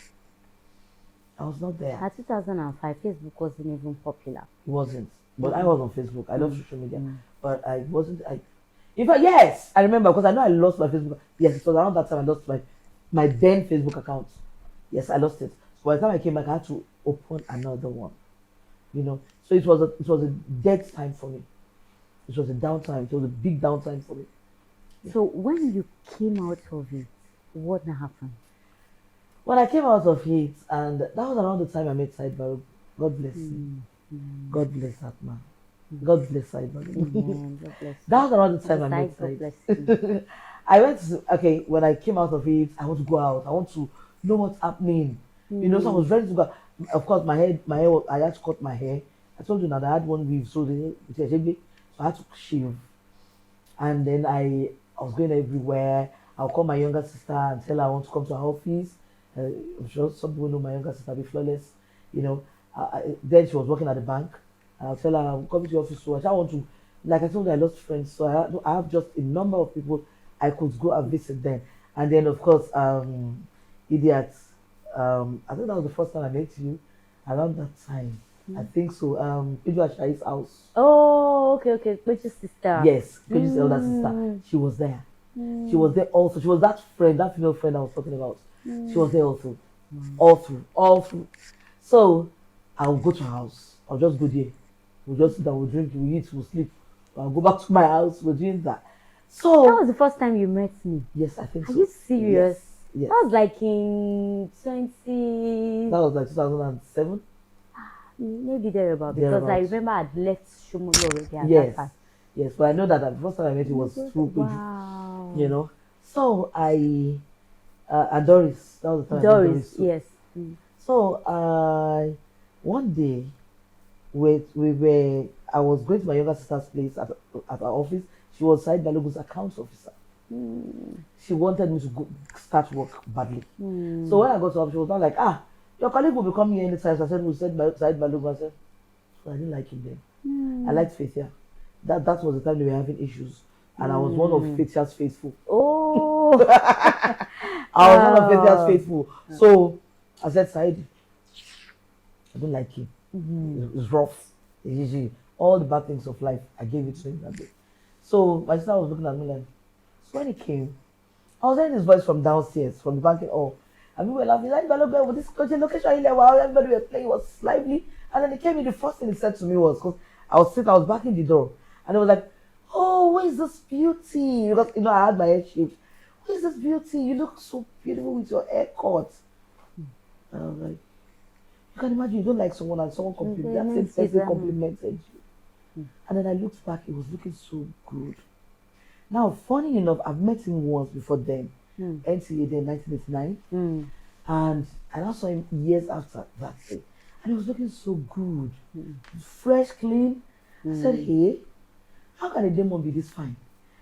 I was not there.
At 2005, Facebook wasn't even popular.
It wasn't. But I was on Facebook. I love social media. But I wasn't. In fact, yes, I remember because I know I lost my Facebook. Yes, it was around that time I lost my then Facebook account. Yes, I lost it. So by the time I came back, I had to open another one. So it was a dead time for me. It was a downtime. It was a big downtime for me.
So when you came out of it, what happened?
When I came out of it, and that was around the time I met Sidebar. God bless him. God bless that man. God bless Sidebar.
God bless.
That was around the time I met Sidebar. I went to, when I came out of it, I want to go out. I want to know what's happening. So I was ready to go. Of course, my hair, I had to cut my hair. I told you that I had one weave, so I had to shave. And then I was going everywhere. I'll call my younger sister and tell her I want to come to her office. I'm sure some people know my younger sister, be flawless. Then she was working at the bank. And I'll tell her I'm coming to your office. So I want to, like I told you, I lost friends. So I have just a number of people I could go and visit them. And then, of course, idiots. I think that was the first time I met you around that time. I think so. Pedro Ashai's house.
Oh, okay. Peju's sister.
Yes, Peju's elder sister. She was there. She was there also. She was that female friend I was talking about. She was there also. All through. So I'll go to her house. I'll just go there. We'll just sit down, we'll drink, we'll eat, we'll sleep. I'll go back to my house, we're doing that. So
that was the first time you met me.
Yes, I think
Are
so.
you serious?
Yes.
That was like in 20,
That was like 2007.
maybe thereabout, because I
Thereabouts.
remember I'd left Shomolu already at
Yes.
that time.
Yes, but I know that the first time I met you was through Kuju,
Wow.
you know. So and Doris, that was the time I met
Doris,
too.
yes.
So one day I was going to my younger sister's place at her office. She was Said Balogun's accounts officer. She wanted me to go start work badly. So when I got to her, she was not like, your colleague will be coming here anytime. So I said, we said Said Balogun. I said, so I didn't like him then. I liked Faithia. That was the time they were having issues. And I was one of Faithia's faithful.
Oh.
I was one of Faithia's faithful. So I said, Said, I don't like him. It's rough. It's easy. All the bad things of life, I gave it to him that day. So my sister was looking at me like, so when he came, I was hearing his voice from downstairs, from the banquet hall. And we were laughing, like, with this location, wow, everybody were playing, was lively. And then he came in, the first thing he said to me was, because I was back in the door. And he was like, oh, where is this beauty? Because, I had my head shaved. Where is this beauty? You look so beautiful with your hair cut. And I was like, you can imagine you don't like someone and someone complimented you. And then I looked back, he was looking so good. Now, funny enough, I've met him once before then, NCA then 1989. And I now saw him years after that day. And he was looking so good. Fresh, clean. I said, hey, how can a demon be this fine?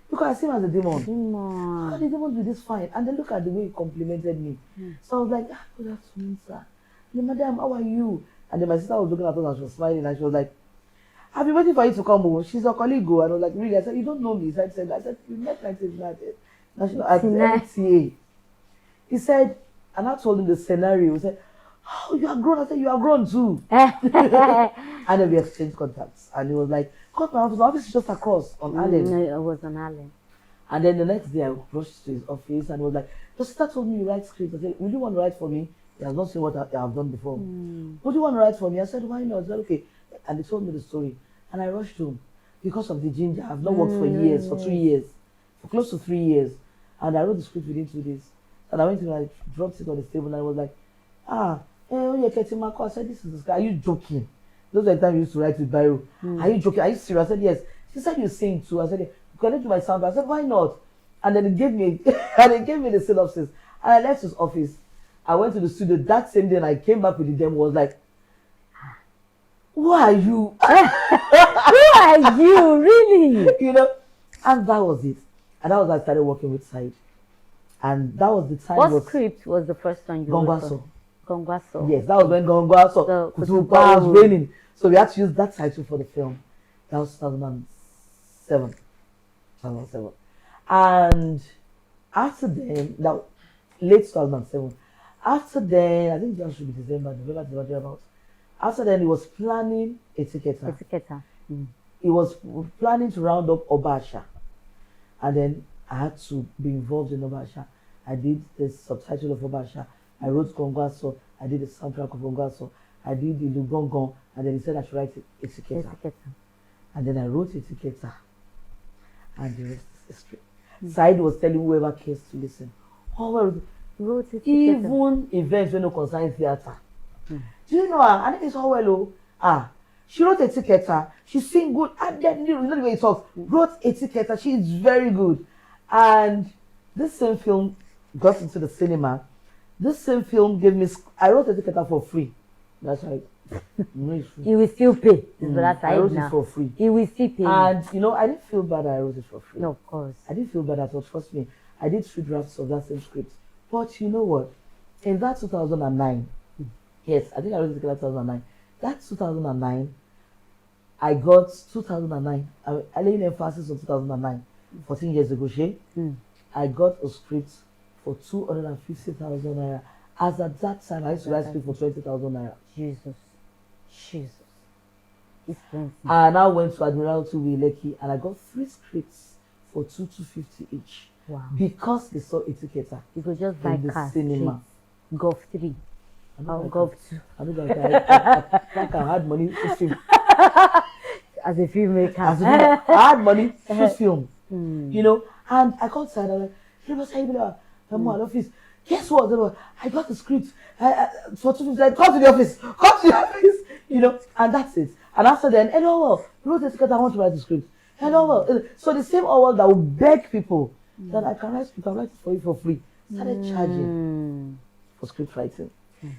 Because I see him as a demon. How can a demon be this fine? And then look at the way he complimented me. So I was like, good afternoon, sir. Madam, how are you? And then my sister was looking at us and she was smiling and she was like, I've been waiting for you to come home. She's a colleague. And I was like, really? I said, you don't know me. I said, we met 1999 at NTA. He said, and I told him the scenario. He said, oh, you are grown. I said, you are grown too. And then we exchanged contacts. And he was like, come to my office. My office is just across on Allwell.
No, it was on Allwell.
And then the next day I rushed to his office and he was like, your sister told me you write scripts. I said, would you want to write for me? He has not seen what I have done before. Would you want to write for me? I said, why not? I said, okay. And he told me the story. And I rushed home because of the ginger. I've not worked for years, for 3 years, for close to 3 years. And I wrote the script within 2 days. And I went to I dropped it on the table and I was like, I said, this is this guy. Are you joking? Those are the time you used to write with Biro. Are you joking? Are you serious? I said, yes. She said, you sing too. I said, connect to my sound. I said, why not? And then he gave me the synopsis. And I left his office. I went to the studio that same day and I came back with the demo. Was like, who are you?
Who are you, really?
And that was it. And that was when I started working with Said. And that was the time.
What script was the first one you wrote? Gongwaso.
Yes, that was when Gongwaso was raining. So we had to use that title for the film. That was 2007. And after then, late 2007. After then, I think that should be November, about. After then, he was planning Etiketa. He was planning to round up Obasha. And then I had to be involved in Obasha. I did the subtitle of Obasha. I wrote Gongwaso. I did the soundtrack of Gongwaso. I did the Lugongon. And then he said I should write Etiketa. And then I wrote Etiketa. And the rest is history. Said was telling whoever cares to listen.
Wrote Etiketa.
Even events when no concern theatre. Do you know her? Her name is Allwell. She wrote Etiketa. She sing good. And then you know the way he talks. Wrote Etiketa. She is very good. And this same film got into the cinema. This same film gave me. I wrote Etiketa for free. That's right.
You will still pay.
I wrote it for free.
You will still pay.
And I didn't feel bad that I wrote it for free.
No, of course.
I didn't feel bad at all. Trust me. I did 3 drafts of that same script. But you know what? In that 2009, yes, I think I wrote it in 2009. That 2009, I got 2009. I laid emphasis on 2009. 14 years ago, I got a script for 250,000 naira. As at that time, I used to write script for 20,000 naira.
Jesus. It's plenty.
I now went to Admiralty Lekki and I got 3 scripts for 250 each.
Wow.
Because they saw Etiketa.
You could just buy
in the
cars.
cinema.
Golf 3. Or Golf 2.
I don't think I had money to film.
As a filmmaker.
I had money to film. And I called Sad. I was like, I'm office. Guess what? They were, I got the script. For 250, come to the office. Come to the office. You know, and that's it. And after then, hello, well, wrote the script. I want to write the script. Hello, well. So the same Allwell that will beg people that I can write it for you for free started charging for script writing.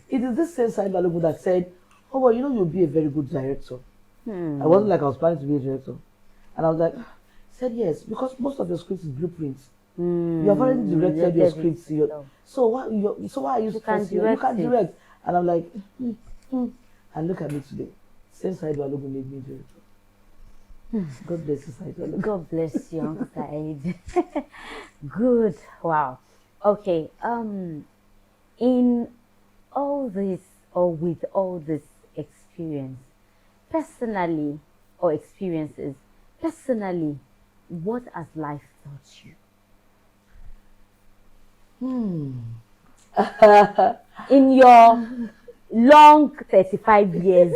It is this same side Balogun that said, oh, well, you know, you'll be a very good director. I wasn't like I was planning to be a director. And I was like, said yes, because most of your scripts is blueprints. You have already directed your scripts. So why are you stressing? You can't direct. And I'm like, and look at me today. Same side Balogun made me director. God bless you, side Balogun.
God bless you, Uncle Said. Good. Wow. Okay. In all this, or with all this experience, personally, or experiences, personally, what has life taught you? In your long 35 years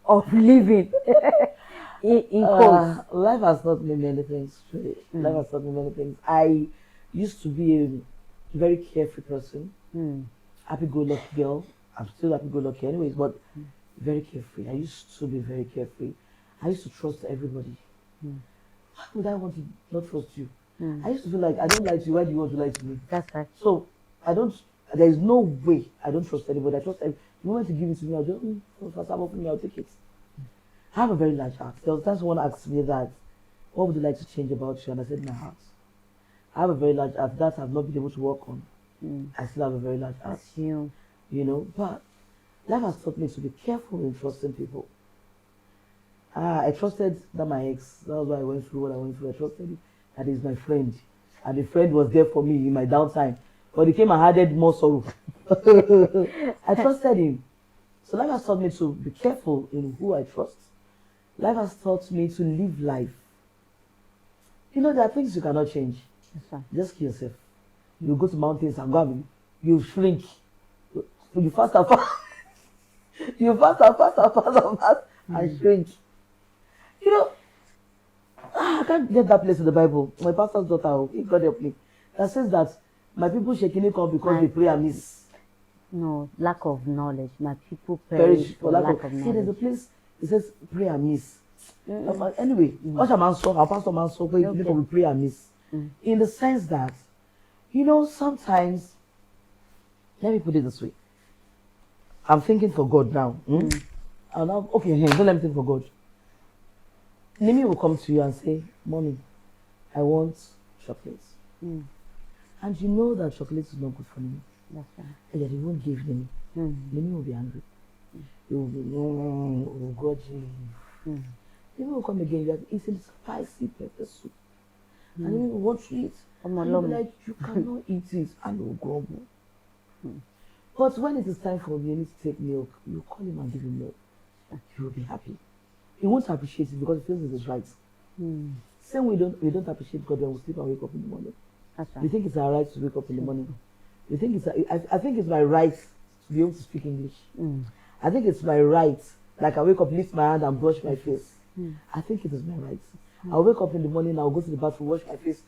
of living in course.
Life has taught me many things. Life has taught me many things. I used to be a very carefree person, happy-go-lucky girl. I'm still happy-go-lucky anyways, but very carefree. I used to be very carefree. I used to trust everybody. Why would I want to not trust you? I used to feel like I don't like you. Why do you want to lie to me?
That's right.
So there is no way I don't trust anybody. I trust everybody. You want to give it to me, I'll just, I'll take it. I have a very large heart. There was time someone asked me that, what would you like to change about you? And I said, my heart. I have a very large heart. That I've not been able to work on. I still have a very large heart.
That's you.
You know, but life has taught me to be careful in trusting people. I trusted that my ex, that was why I went through what I went through. I trusted him, that he's my friend. And the friend was there for me in my downtime. But he came and added more sorrow. I trusted him. So life has taught me to be careful in who I trust. Life has taught me to live life. You know, there are things you cannot change.
That's right.
Just kill yourself. You go to mountains and go and you shrink. You fast and fast. You fast and fast and fast and fast and shrink. You know, I can't get that place in the Bible. My pastor's daughter, God help me, that says that my people shaking it up because they pray amiss.
No, lack of knowledge. My people
Perish
for lack of knowledge.
See, there's a place, it says pray amiss. Anyway, our pastor man saw where people will pray amiss. In the sense that, you know, sometimes, let me put it this way. I'm thinking for God now. Okay, don't let me think for God. Nimi will come to you and say, Mommy, I want chocolates. And you know that chocolate is not good for Nimi.
That's right.
And that he won't give Nimi. Nimi will be angry. He will be grudging. Nimi will come again, like, it's a spicy pepper soup. And Nimi will want to eat. And you'll be like, you cannot eat it. And he will grumble. But when it is time for Nimi to take milk, you call him and give him milk. He will be happy. He won't appreciate it because he feels it is right. Same way we don't appreciate God when we sleep and wake up in the morning.
That's right.
We think it's our right to wake up in the morning. We think I think it's my right to be able to speak English. I think it's my right, like I wake up, lift my hand and brush my face. I think it is my right. I'll wake up in the morning, I'll go to the bathroom, wash my face,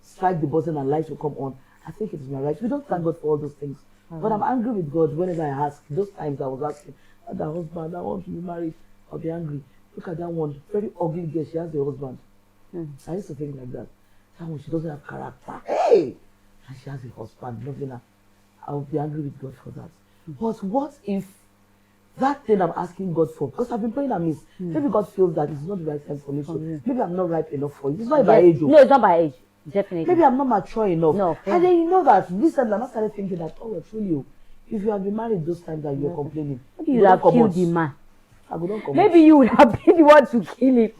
strike the button and lights will come on. I think it is my right. We don't thank God for all those things. But I'm angry with God whenever I ask. Those times I was asking, that husband, I want to be married. I'll be angry. Look at that one, very ugly girl, she has a husband. I used to think like that. That one, she doesn't have character. Hey! And she has a husband, loving her. I'll be angry with God for that. But what if that thing I'm asking God for, because I've been praying amiss, maybe God feels that it's not the right time for me, so maybe I'm not ripe enough for it. It's not by age.
No, it's not by age. Definitely.
Maybe I'm not mature enough.
No.
And then you know that recently I started thinking that, oh, truly, if you have been married those times that you're complaining,
maybe you have killed the man. Maybe you would have been the one to kill him.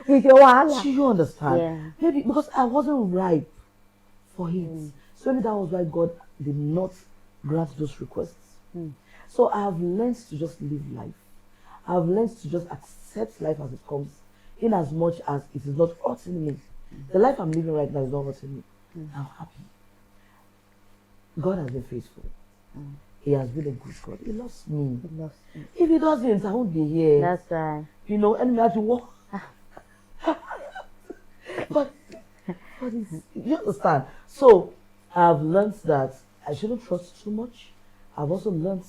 With your wahala.
Do you understand?
Yeah.
Maybe because I wasn't ripe for it. So maybe that was why God did not grant those requests. So I have learned to just live life. I have learned to just accept life as it comes, in as much as it is not hurting me. The life I'm living right now is not hurting me. I'm happy. God has been faithful. He has been a good God. He loves me.
He loves me.
If he doesn't, I won't be here.
That's right.
You know, and we have to walk. but you understand? So I've learned that I shouldn't trust too much. I've also learned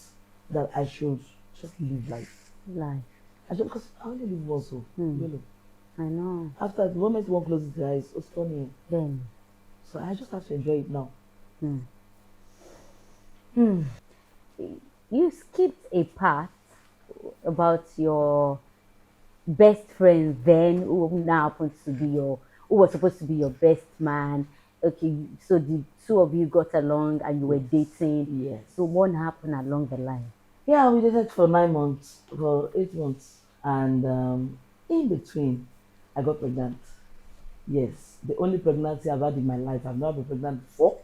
that I should just live life.
Life.
I should, because I only live once, so you know.
I know.
After the moment one closes their eyes, it's funny.
Then.
So I just have to enjoy it now.
You skipped a part about your best friend then, who now happens to be who was supposed to be your best man. Okay, so the two of you got along and you were dating.
Yes.
So what happened along the line?
Yeah, we dated for 9 months, for 8 months, and in between, I got pregnant. Yes, the only pregnancy I've had in my life. I've never been pregnant before,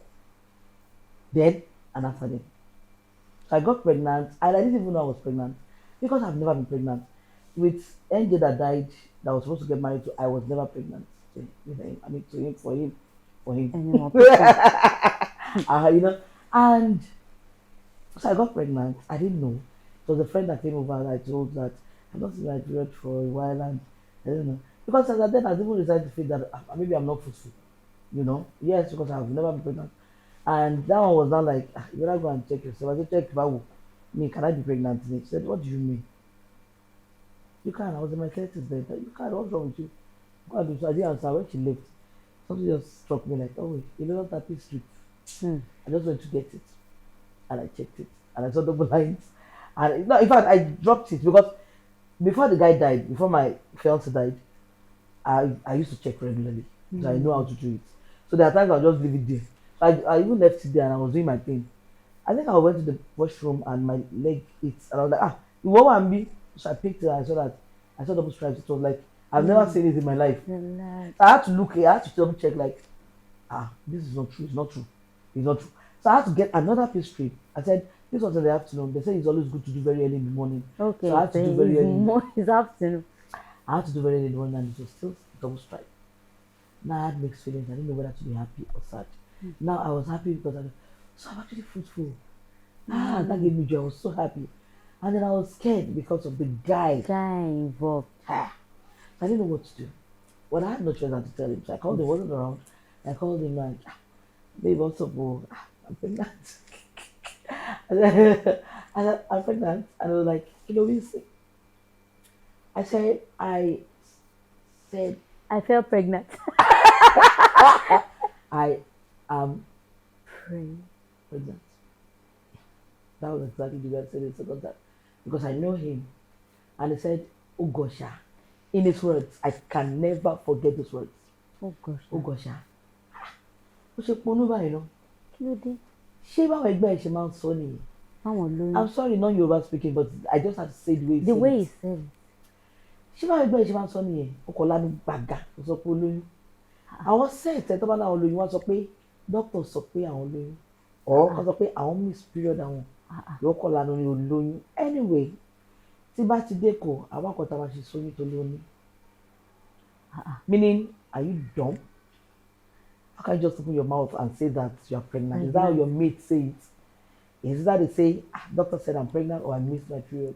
then, and after that. So I got pregnant, and I didn't even know I was pregnant because I've never been pregnant. With NJ that died, that was supposed to get married to, I was never pregnant. With him, I mean, to him, for him.
Any more people?
You know, and so I got pregnant. I didn't know. It was a friend that came over and I told that I've not seen my period for a while and I don't know. Because as at then I even decided to feel that maybe I'm not fruitful. You know? Yes, because I've never been pregnant. And that one was not like, you better go and check yourself. I said, check if I will. Me, can I be pregnant? And she said, what do you mean? You can't. I was in my 30s then. You can't. What's wrong with you? Go and do so. I didn't answer. When she left, something just struck me like, oh wait, you know that is street. I just went to get it. And I checked it. And I saw double lines. And no, in fact, I dropped it because before the guy died, before my fiance died, I used to check regularly. So I know how to do it. So there are times I'll just leave it there. So I even left it there and I was doing my thing. I think I went to the washroom and my leg hit. And I was like, you want me? So I picked it and I saw that I saw double stripes. It was like, I've never seen it in my life. I had to look, I had to double check, like, this is not true, it's not true. It's not true. So I had to get another piece strip. I said, this was in the afternoon. They say it's always good to do very early in the morning.
Okay,
so I had to do very early.
It's afternoon.
I had to do very early in the morning and it was still double stripe. Now I had mixed feelings. I didn't know whether to be happy or sad. Now I was happy because I'm actually fruitful. That gave me joy. I was so happy. And then I was scared because of the guy
involved.
I didn't know what to do. Well, I had no choice than to tell him. So I called him, wasn't around. I called him like, babe, what's up, bro? I'm pregnant. I said, I'm pregnant. And I was like, we see. I said, I
felt pregnant.
I am pregnant. That was exactly the way I said it second time. Because I know him. And he said, oh gosh, in his words, I can never forget those words.
Oh gosh.
Oh gosh. Ó ṣe ponú báyìí náà.
Kí ló dé?
Ṣé báwọn ẹgbẹ́ ẹ̀ ṣe máa ń sọ nìyẹn? I'm sorry, not Yoruba speaking, but I just had to say the way he
said it. The way
he
said it.
Ṣé báwọn ẹgbẹ́ ẹ̀ ṣe máa ń sọ nìyẹn? Ó kọ̀ lánàá gbàgà ó sọ pé olóyún. Àwọn sẹ́ẹ̀tì tó bá náà olóyún wọ́n sọ pé dókítà sọ pé àwọn olóyún. Wọ́n sọ pé àwọn miss period àwọn. Yóò kọ̀ lánàá ní olóyún. Anyway, tí bá ti dé kò àwọn àkọ́tà máa ṣe sóyún tó lóyún. Meaning, are you dumb? How can you just open your mouth and say that you are pregnant? Is that how your mate say it? Is that they say, doctor said I'm pregnant or I missed my period?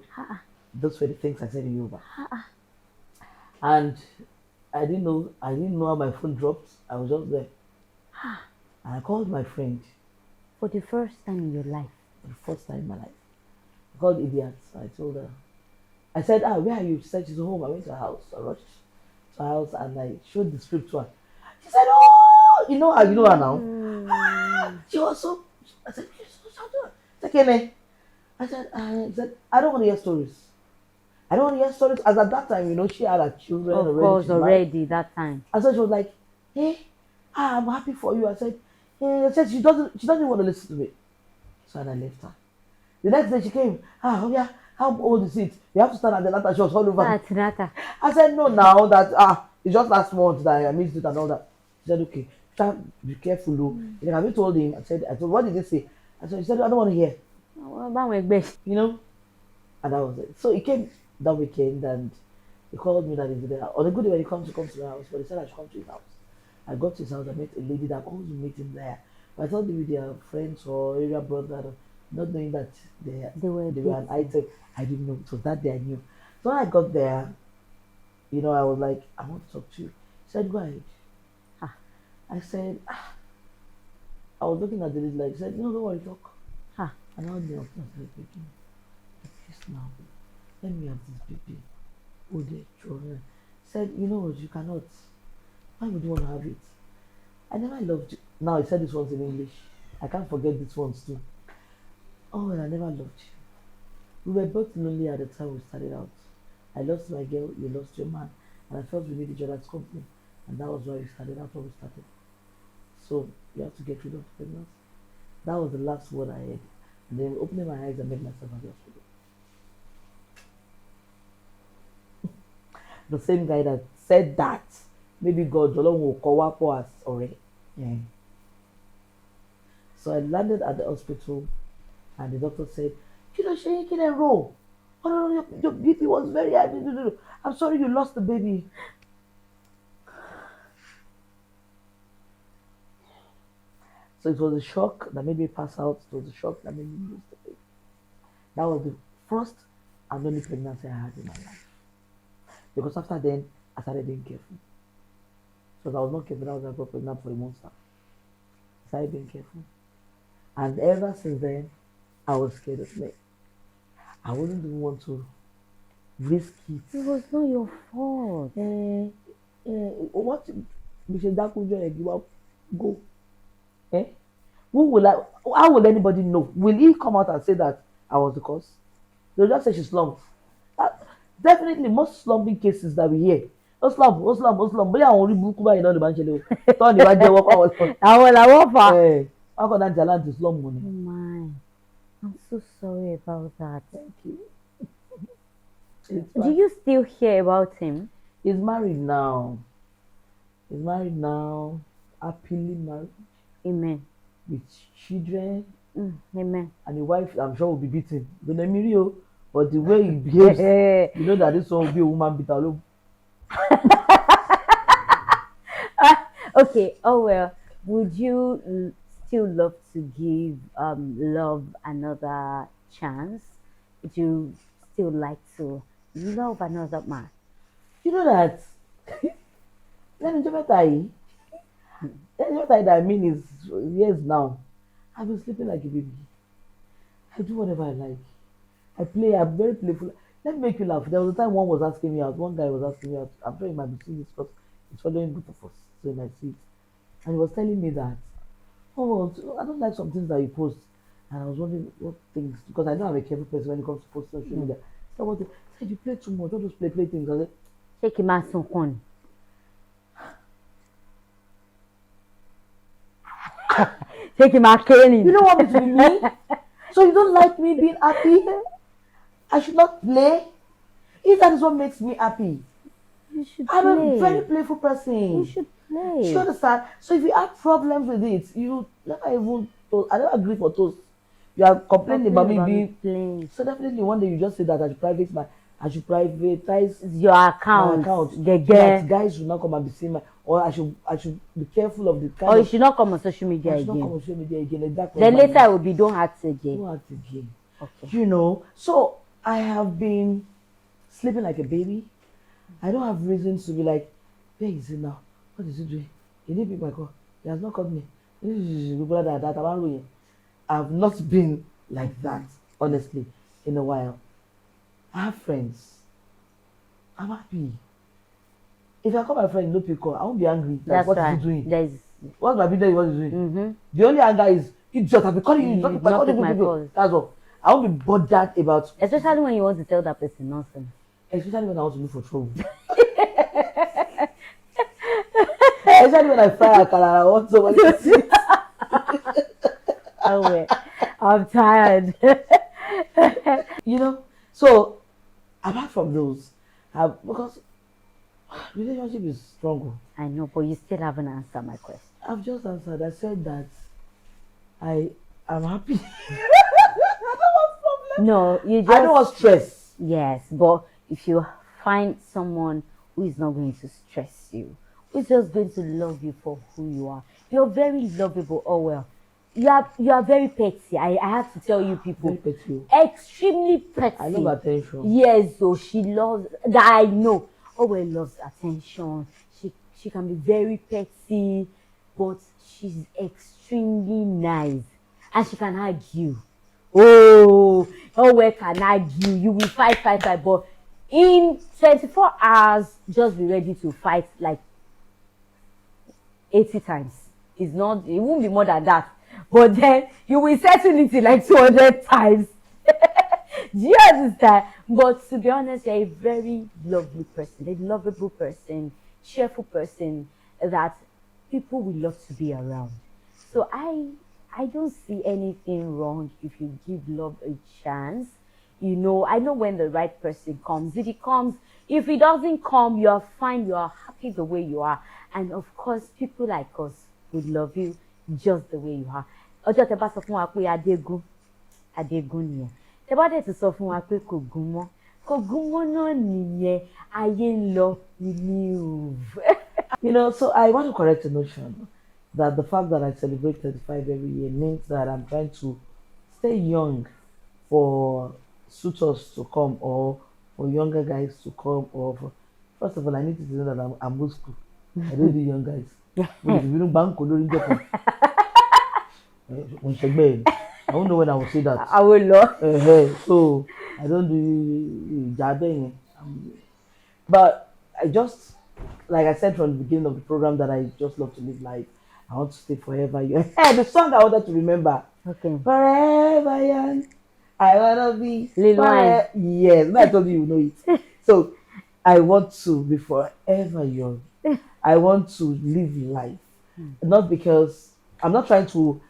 Those were the things I said in Yoruba. And I didn't know how my phone dropped. I was just there. And I called my friend.
For the first time in your life?
For the first time in my life. I called Idiot. I told her. I said, where are you? She said she's home. I went to her house. I rushed to her house and I showed the script to her. She said, oh, you know her now. She was so, I said, I said, I don't want to hear stories. I don't want to hear stories. As at that time, she had her children already.
Of course, already that time.
And so she was like, hey, I'm happy for you. I said, I said she doesn't even want to listen to me. So I left her. The next day she came, oh yeah, how old is it? You have to stand at the latter. She was all over. I said, no, now that it's just last month that I missed it and all that. She said, okay, be careful, though. Have you told him? I told, what did he say? I said, he said, I don't want to hear. And that was it. So he came that weekend and he called me that he's there. On a good day when he comes to the house, but he said I should come to his house. I got to his house, I met a lady that I've always been meeting there. But I thought they were their friends or area brother, not knowing that they were an item. I didn't know. So that day I knew. So when I got there, I was like, I want to talk to you. He said, go ahead. I said, I was looking at the lady like, said, no, don't worry, talk.
Ha.
And I was there, I said, baby, please now, let me have this baby. Oh, dear, children. Said, you know what, you cannot. Why would you want to have it? I never loved you. Now, I said this once in English. I can't forget this ones too. Oh, well, I never loved you. We were both lonely at the time we started out. I lost my girl, you lost your man. And I felt we need each other's company. And that was why we started out when we started. So, you have to get rid of the pregnancy. That was the last word I heard. And then opening my eyes, I made myself at the hospital. The same guy that said that, maybe God Jolong will call up us already. Yeah. So I landed at the hospital and the doctor said, she can enroll. Oh no, your BP was very high. I'm sorry you lost the baby. So it was a shock that made me pass out. It was a shock that made me lose the baby. That was the first and only pregnancy I had in my life. Because after then, I started being careful. So I was not careful, I was got pregnant for a monster. I started being careful. And ever since then, I was scared of me. I wouldn't even want to risk it.
It was not your fault.
What we should go? Eh? How will anybody know? Will he come out and say that I was the cause? They'll just say she slumped. Definitely, most slumping cases that we hear. Ó slump. Bóyá àwọn orí burúkú báyìí náà ló máa ń ṣẹlẹ̀ o. Tọ́ni bá jẹ́wọ́ pàwọ́ slump.
Àwọn làwọn fà.
Wọ́n kọ́ náà jàlá ti slump money.
Oh my, I'm so sorry about that.
Thank you.
Do you still hear about him?
He's married now. Happily married.
Amen.
With children.
Amen.
And the wife, I'm sure, will be beaten. But the way he behaves, you know that this one will be a woman beater.
Okay. Oh well. Would you still love to give love another chance? Would you still like to love another man?
You know that. What I mean is years now. I've been sleeping like a baby. I do whatever I like. I'm very playful. Let me make you laugh. There was a time one was asking me out. One guy was asking me out. I'm sure you might be seeing this because it's following both of us. So you might see it. And he was telling me that, oh, I don't like some things that you post. And I was wondering what things, because I know I'm a careful person when it comes to posting social media. So what said, you play too much, don't just play things. I said,
take him out some corn. Take him out cleaning.
You don't want me to be me? So you don't like me being happy? I should not play? If that is what makes me happy.
You should
I'm
play.
a very playful person.
You should play.
You understand? So if you have problems with it, you never even toast. I never agree for toast. You are complaining about me being
playing.
So definitely one day you just say that I should privatize
your account.
That guys should not come and be seeing my, or I should be careful of the kind.
Or you should not come on social media
I should
again.
not come on social media again. Exactly.
Then later it will be don't act again.
Don't act again.
Okay.
You know. So I have been sleeping like a baby. I don't have reasons to be like, where is he now? What is he doing? He didn't pick my call. He has not called me. I've not been like that, honestly, in a while. I have friends. I'm happy. If I call my friend, no pick call, I won't be angry. Like, what is he doing? What's my video? What is he doing? The only anger is, you just have been calling you. Not pick my call. That's all. I won't be bothered about.
Especially when you want to tell that person nonsense.
Especially when I want to look for trouble. Especially when I fry akara, I want somebody to see it.
Oh wait, I'm tired.
You know, so apart from those, because relationship is strong.
I know, but you still haven't answered my question.
I've just answered. I said that I am happy.
No, you just.
I don't want stress.
Yes, but if you find someone who is not going to stress you, who's just going to love you for who you are, you're very lovable. Oh well, you are very petty. I have to tell you, people,
Very petty.
extremely petty.
I love attention.
Yes, so she loves that. I know. Oh well, loves attention. She can be very petty. but she's extremely nice and she can argue. Oh, can argue. You will fight, but in 24 hours, just be ready to fight like 80 times. It won't be more than that. But then you will settle it in like 200 times. Do you understand? But to be honest, you're a very lovely person, a lovable person, cheerful person that people will love to be around. So I don't see anything wrong if you give love a chance. I know when the right person comes. If he doesn't come, you're fine, you're happy the way you are. And of course, people like us would love you just the way you are. Ọjọ́ tẹ́ bá sọ fún wa pé Adégún nìyẹn. Tẹ́ bá dẹ̀ ti sọ fún wa pé kò gún mọ́ náà nìyẹn. Ayé ń lọ, we move.
So I want to correct a notion that the fact that I celebrate 35 every year means that I'm trying to stay young for suitors to come or for younger guys to come first of all, I need to know that I'm old school. I don't do young guys. I don't know when I will say that.
I will love.
So I don't do jabbing. But I just, like I said from the beginning of the program, that I just love to live life. I want to stay forever young. Hey, the song I wanted to remember.
Okay.
Forever young. I wanna be
forever.
Yes, I told you know it. So I want to be forever young. I want to live life. Not because I'm not trying to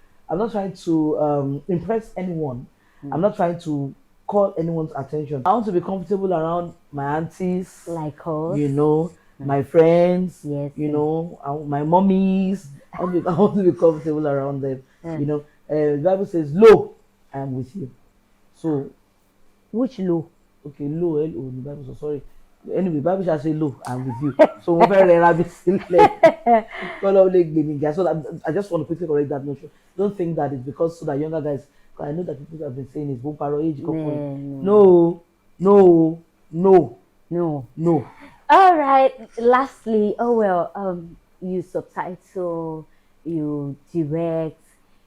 impress anyone. I'm not trying to call anyone's attention. I want to be comfortable around my aunties,
like us,
my friends,
yes,
my mummies. I want to be comfortable around them. The Bible says, "Lo, I am with you." So,
which lo?
Okay, lo, L-O, the Bible says, sorry. Anyway, Bible shall say, "Lo, I'm with you." So, we're very rabbit still So, I just want to quickly correct that notion. Don't think that it's because so that younger guys, because I know that people have been saying it's Bumparo age. No.
All right. Lastly, you subtitle, you direct,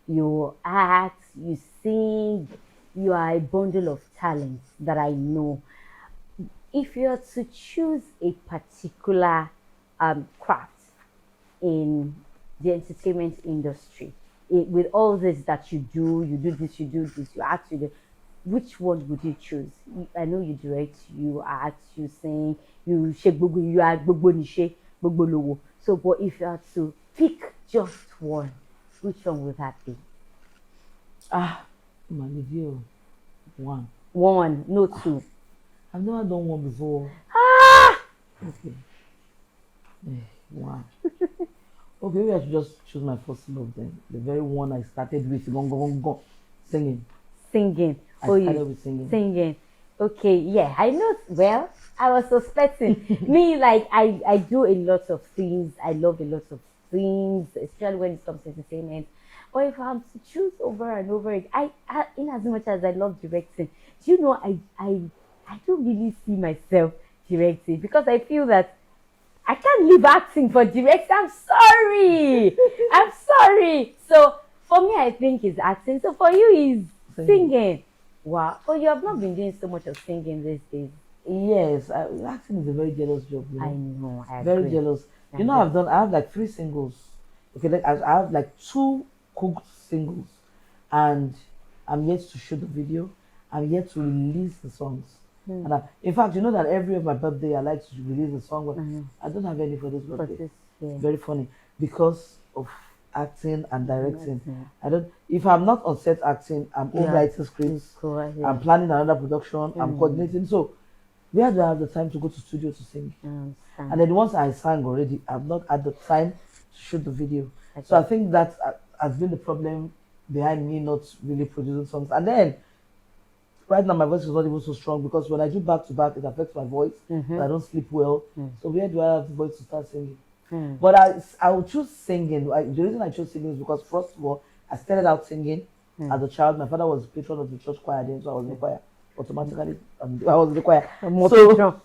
you act, you sing. You are a bundle of talents that I know. If you are to choose a particular craft in the entertainment industry, with all this that you do this, you act, which one would you choose? I know you direct, you act, you sing, you shake gbogbo, you are gbogbo nishe, gbogbo lowo. So, but if you are to pick just one, which one would that be?
My video, one.
One, no two.
I've never done one before. Okay. One. Okay, maybe I should just choose my first love then. The very one I started with, singing.
Singing.
I started with singing.
Singing. Okay, yeah, I know. Well, I was suspecting. Me, like, I do a lot of things. I love a lot of things, especially when it comes to entertainment. But if I'm to choose over and over again, I in as much as I love directing, I don't really see myself directing because I feel that I can't leave acting for directing. I'm sorry. So for me, I think it's acting. So for you, is singing. Wow. Oh, you have not been doing so much of singing these days.
Yes, acting is a very jealous job.
I know. I
very
agree.
Jealous. I have like 3 singles. Okay, I have like 2 cooked singles, and I'm yet to shoot the video. I'm yet to release the songs. And in fact, you know that every of my birthday I like to release a song, but I don't have any for this birthday. Very funny because of acting and directing. I don't. If I'm not on set acting, I'm writing scripts. I'm planning another production. I'm coordinating. So where do I have the time to go to studio to sing? And then once I sang already, I've not had the time to shoot the video. So I think that has been the problem behind me not really producing songs. And then right now my voice is not even so strong because when I do back to back, it affects my voice. I don't sleep well. So where do I have the voice to start singing? But I will choose singing. The reason I chose singing is because first of all, I started out singing as a child. My father was patron of the church choir then, so I was in the choir. Automatically, I was in the choir. So,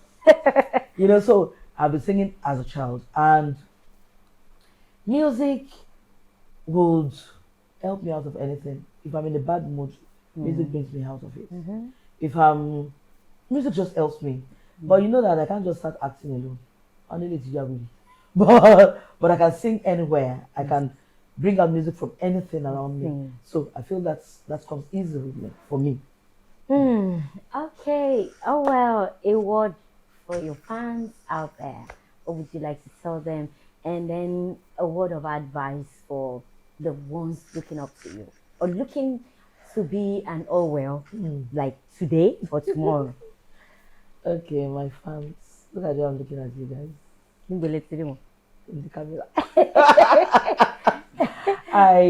so I've been singing as a child, and music would help me out of anything. If I'm in a bad mood, music brings me out of it. If I'm music just helps me. But you know that I can't just start acting alone. I need it to really. But I can sing anywhere. I can bring out music from anything around me. So I feel that comes easily for me.
Okay. Oh well, a word for your fans out there. What would you like to tell them? And then a word of advice for the ones looking up to you or looking to be an Allwell, like today or tomorrow.
Okay, my fans. Look at you, I'm looking at you guys. In the camera. I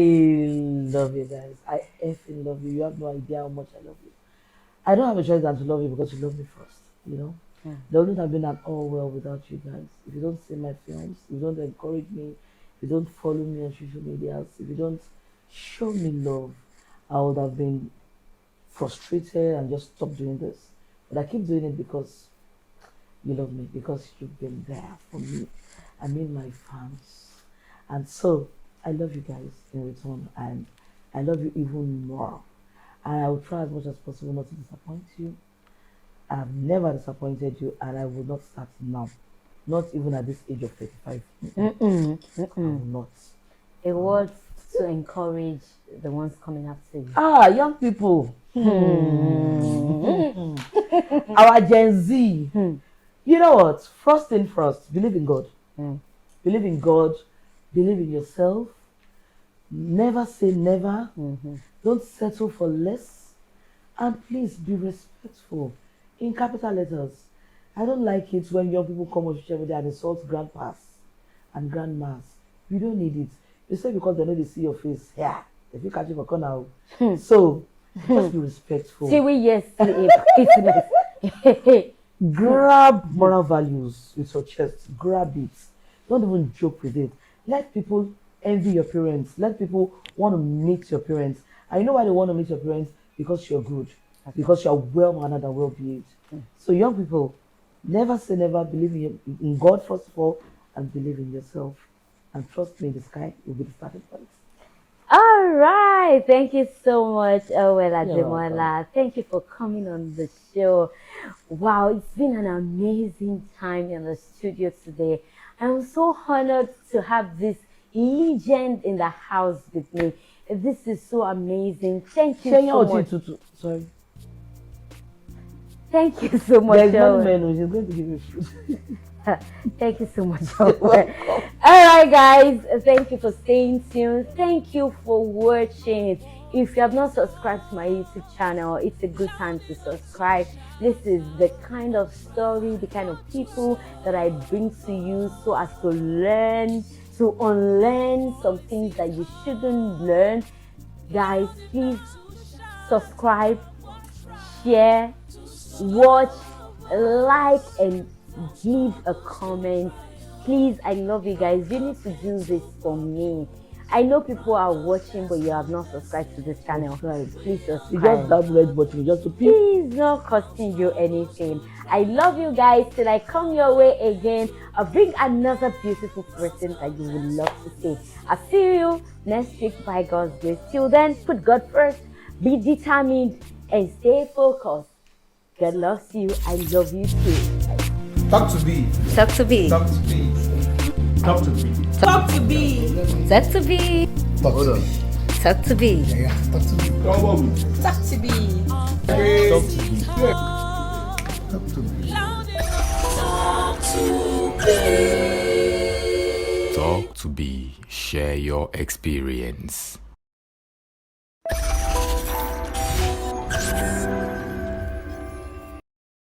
love you guys. I effing love you. You have no idea how much I love you. I don't have a choice than to love you because you love me first, you know? There wouldn't have been an Allwell without you guys. If you don't see my films, if you don't encourage me, if you don't follow me on social media, if you don't show me love, I would have been frustrated and just stopped doing this. But I keep doing it because you love me, because you've been there for me. I mean my fans. And so I love you guys in return, and I love you even more. And I will try as much as possible not to disappoint you. I've never disappointed you, and I will not start now. Not even at this age of 35. I will not.
A word to encourage the ones coming after you.
Young people. Our Gen Z. You know what? First thing first, believe in God. Believe in God. Believe in yourself. Never say never. Don't settle for less. And please be respectful. In capital letters. I don't like it when young people come on social media and insult grandpas and grandmas. You don't need it. You say because they know they see your face. Yeah. If you catch it for corner. So just be respectful.
See, yes.
Grab moral values with your chest. Grab it. Don't even joke with it. Let people envy your parents. Let people want to meet your parents. I know why they want to meet your parents, because you're good, because you're well-mannered and well-behaved. So young people, never say never. Believe in God first of all, and believe in yourself. And trust me, the sky will be the starting point.
All right. Thank you so much, Allwell
You're
Ademola. Thank you for coming on the show. Wow, it's been an amazing time in the studio today. I'm so honored to have this legend in the house with me. This is so amazing. Thank you so much.
Sorry.
Thank you so much.
There's one man who's going to give you food.
Thank you so much. All right, guys. Thank you for staying tuned. Thank you for watching. If you have not subscribed to my YouTube channel, it's a good time to subscribe. This is the kind of story, the kind of people that I bring to you so as to learn, to unlearn some things that you shouldn't learn. Guys, please subscribe, share, watch, like, and leave a comment. Please, I love you guys. You need to do this for me. I know people are watching, but you have not subscribed to this channel. Please subscribe.
You just that red button, just to peep.
It's not costing you anything. I love you guys. Till I come your way again, I'll bring another beautiful person that you would love to see. I'll see you next week by God's grace. Till then, put God first, be determined, and stay focused. God loves you. I love you too.
Talk to be.
Talk to be.
Talk to be.
Talk to be.
Talk to be. Talk to be.
Talk to be.
Talk to be.
Yeah, talk to be.
Come on.
Talk to be.
Talk to be.
Talk to be.
Talk to be. Share your experience.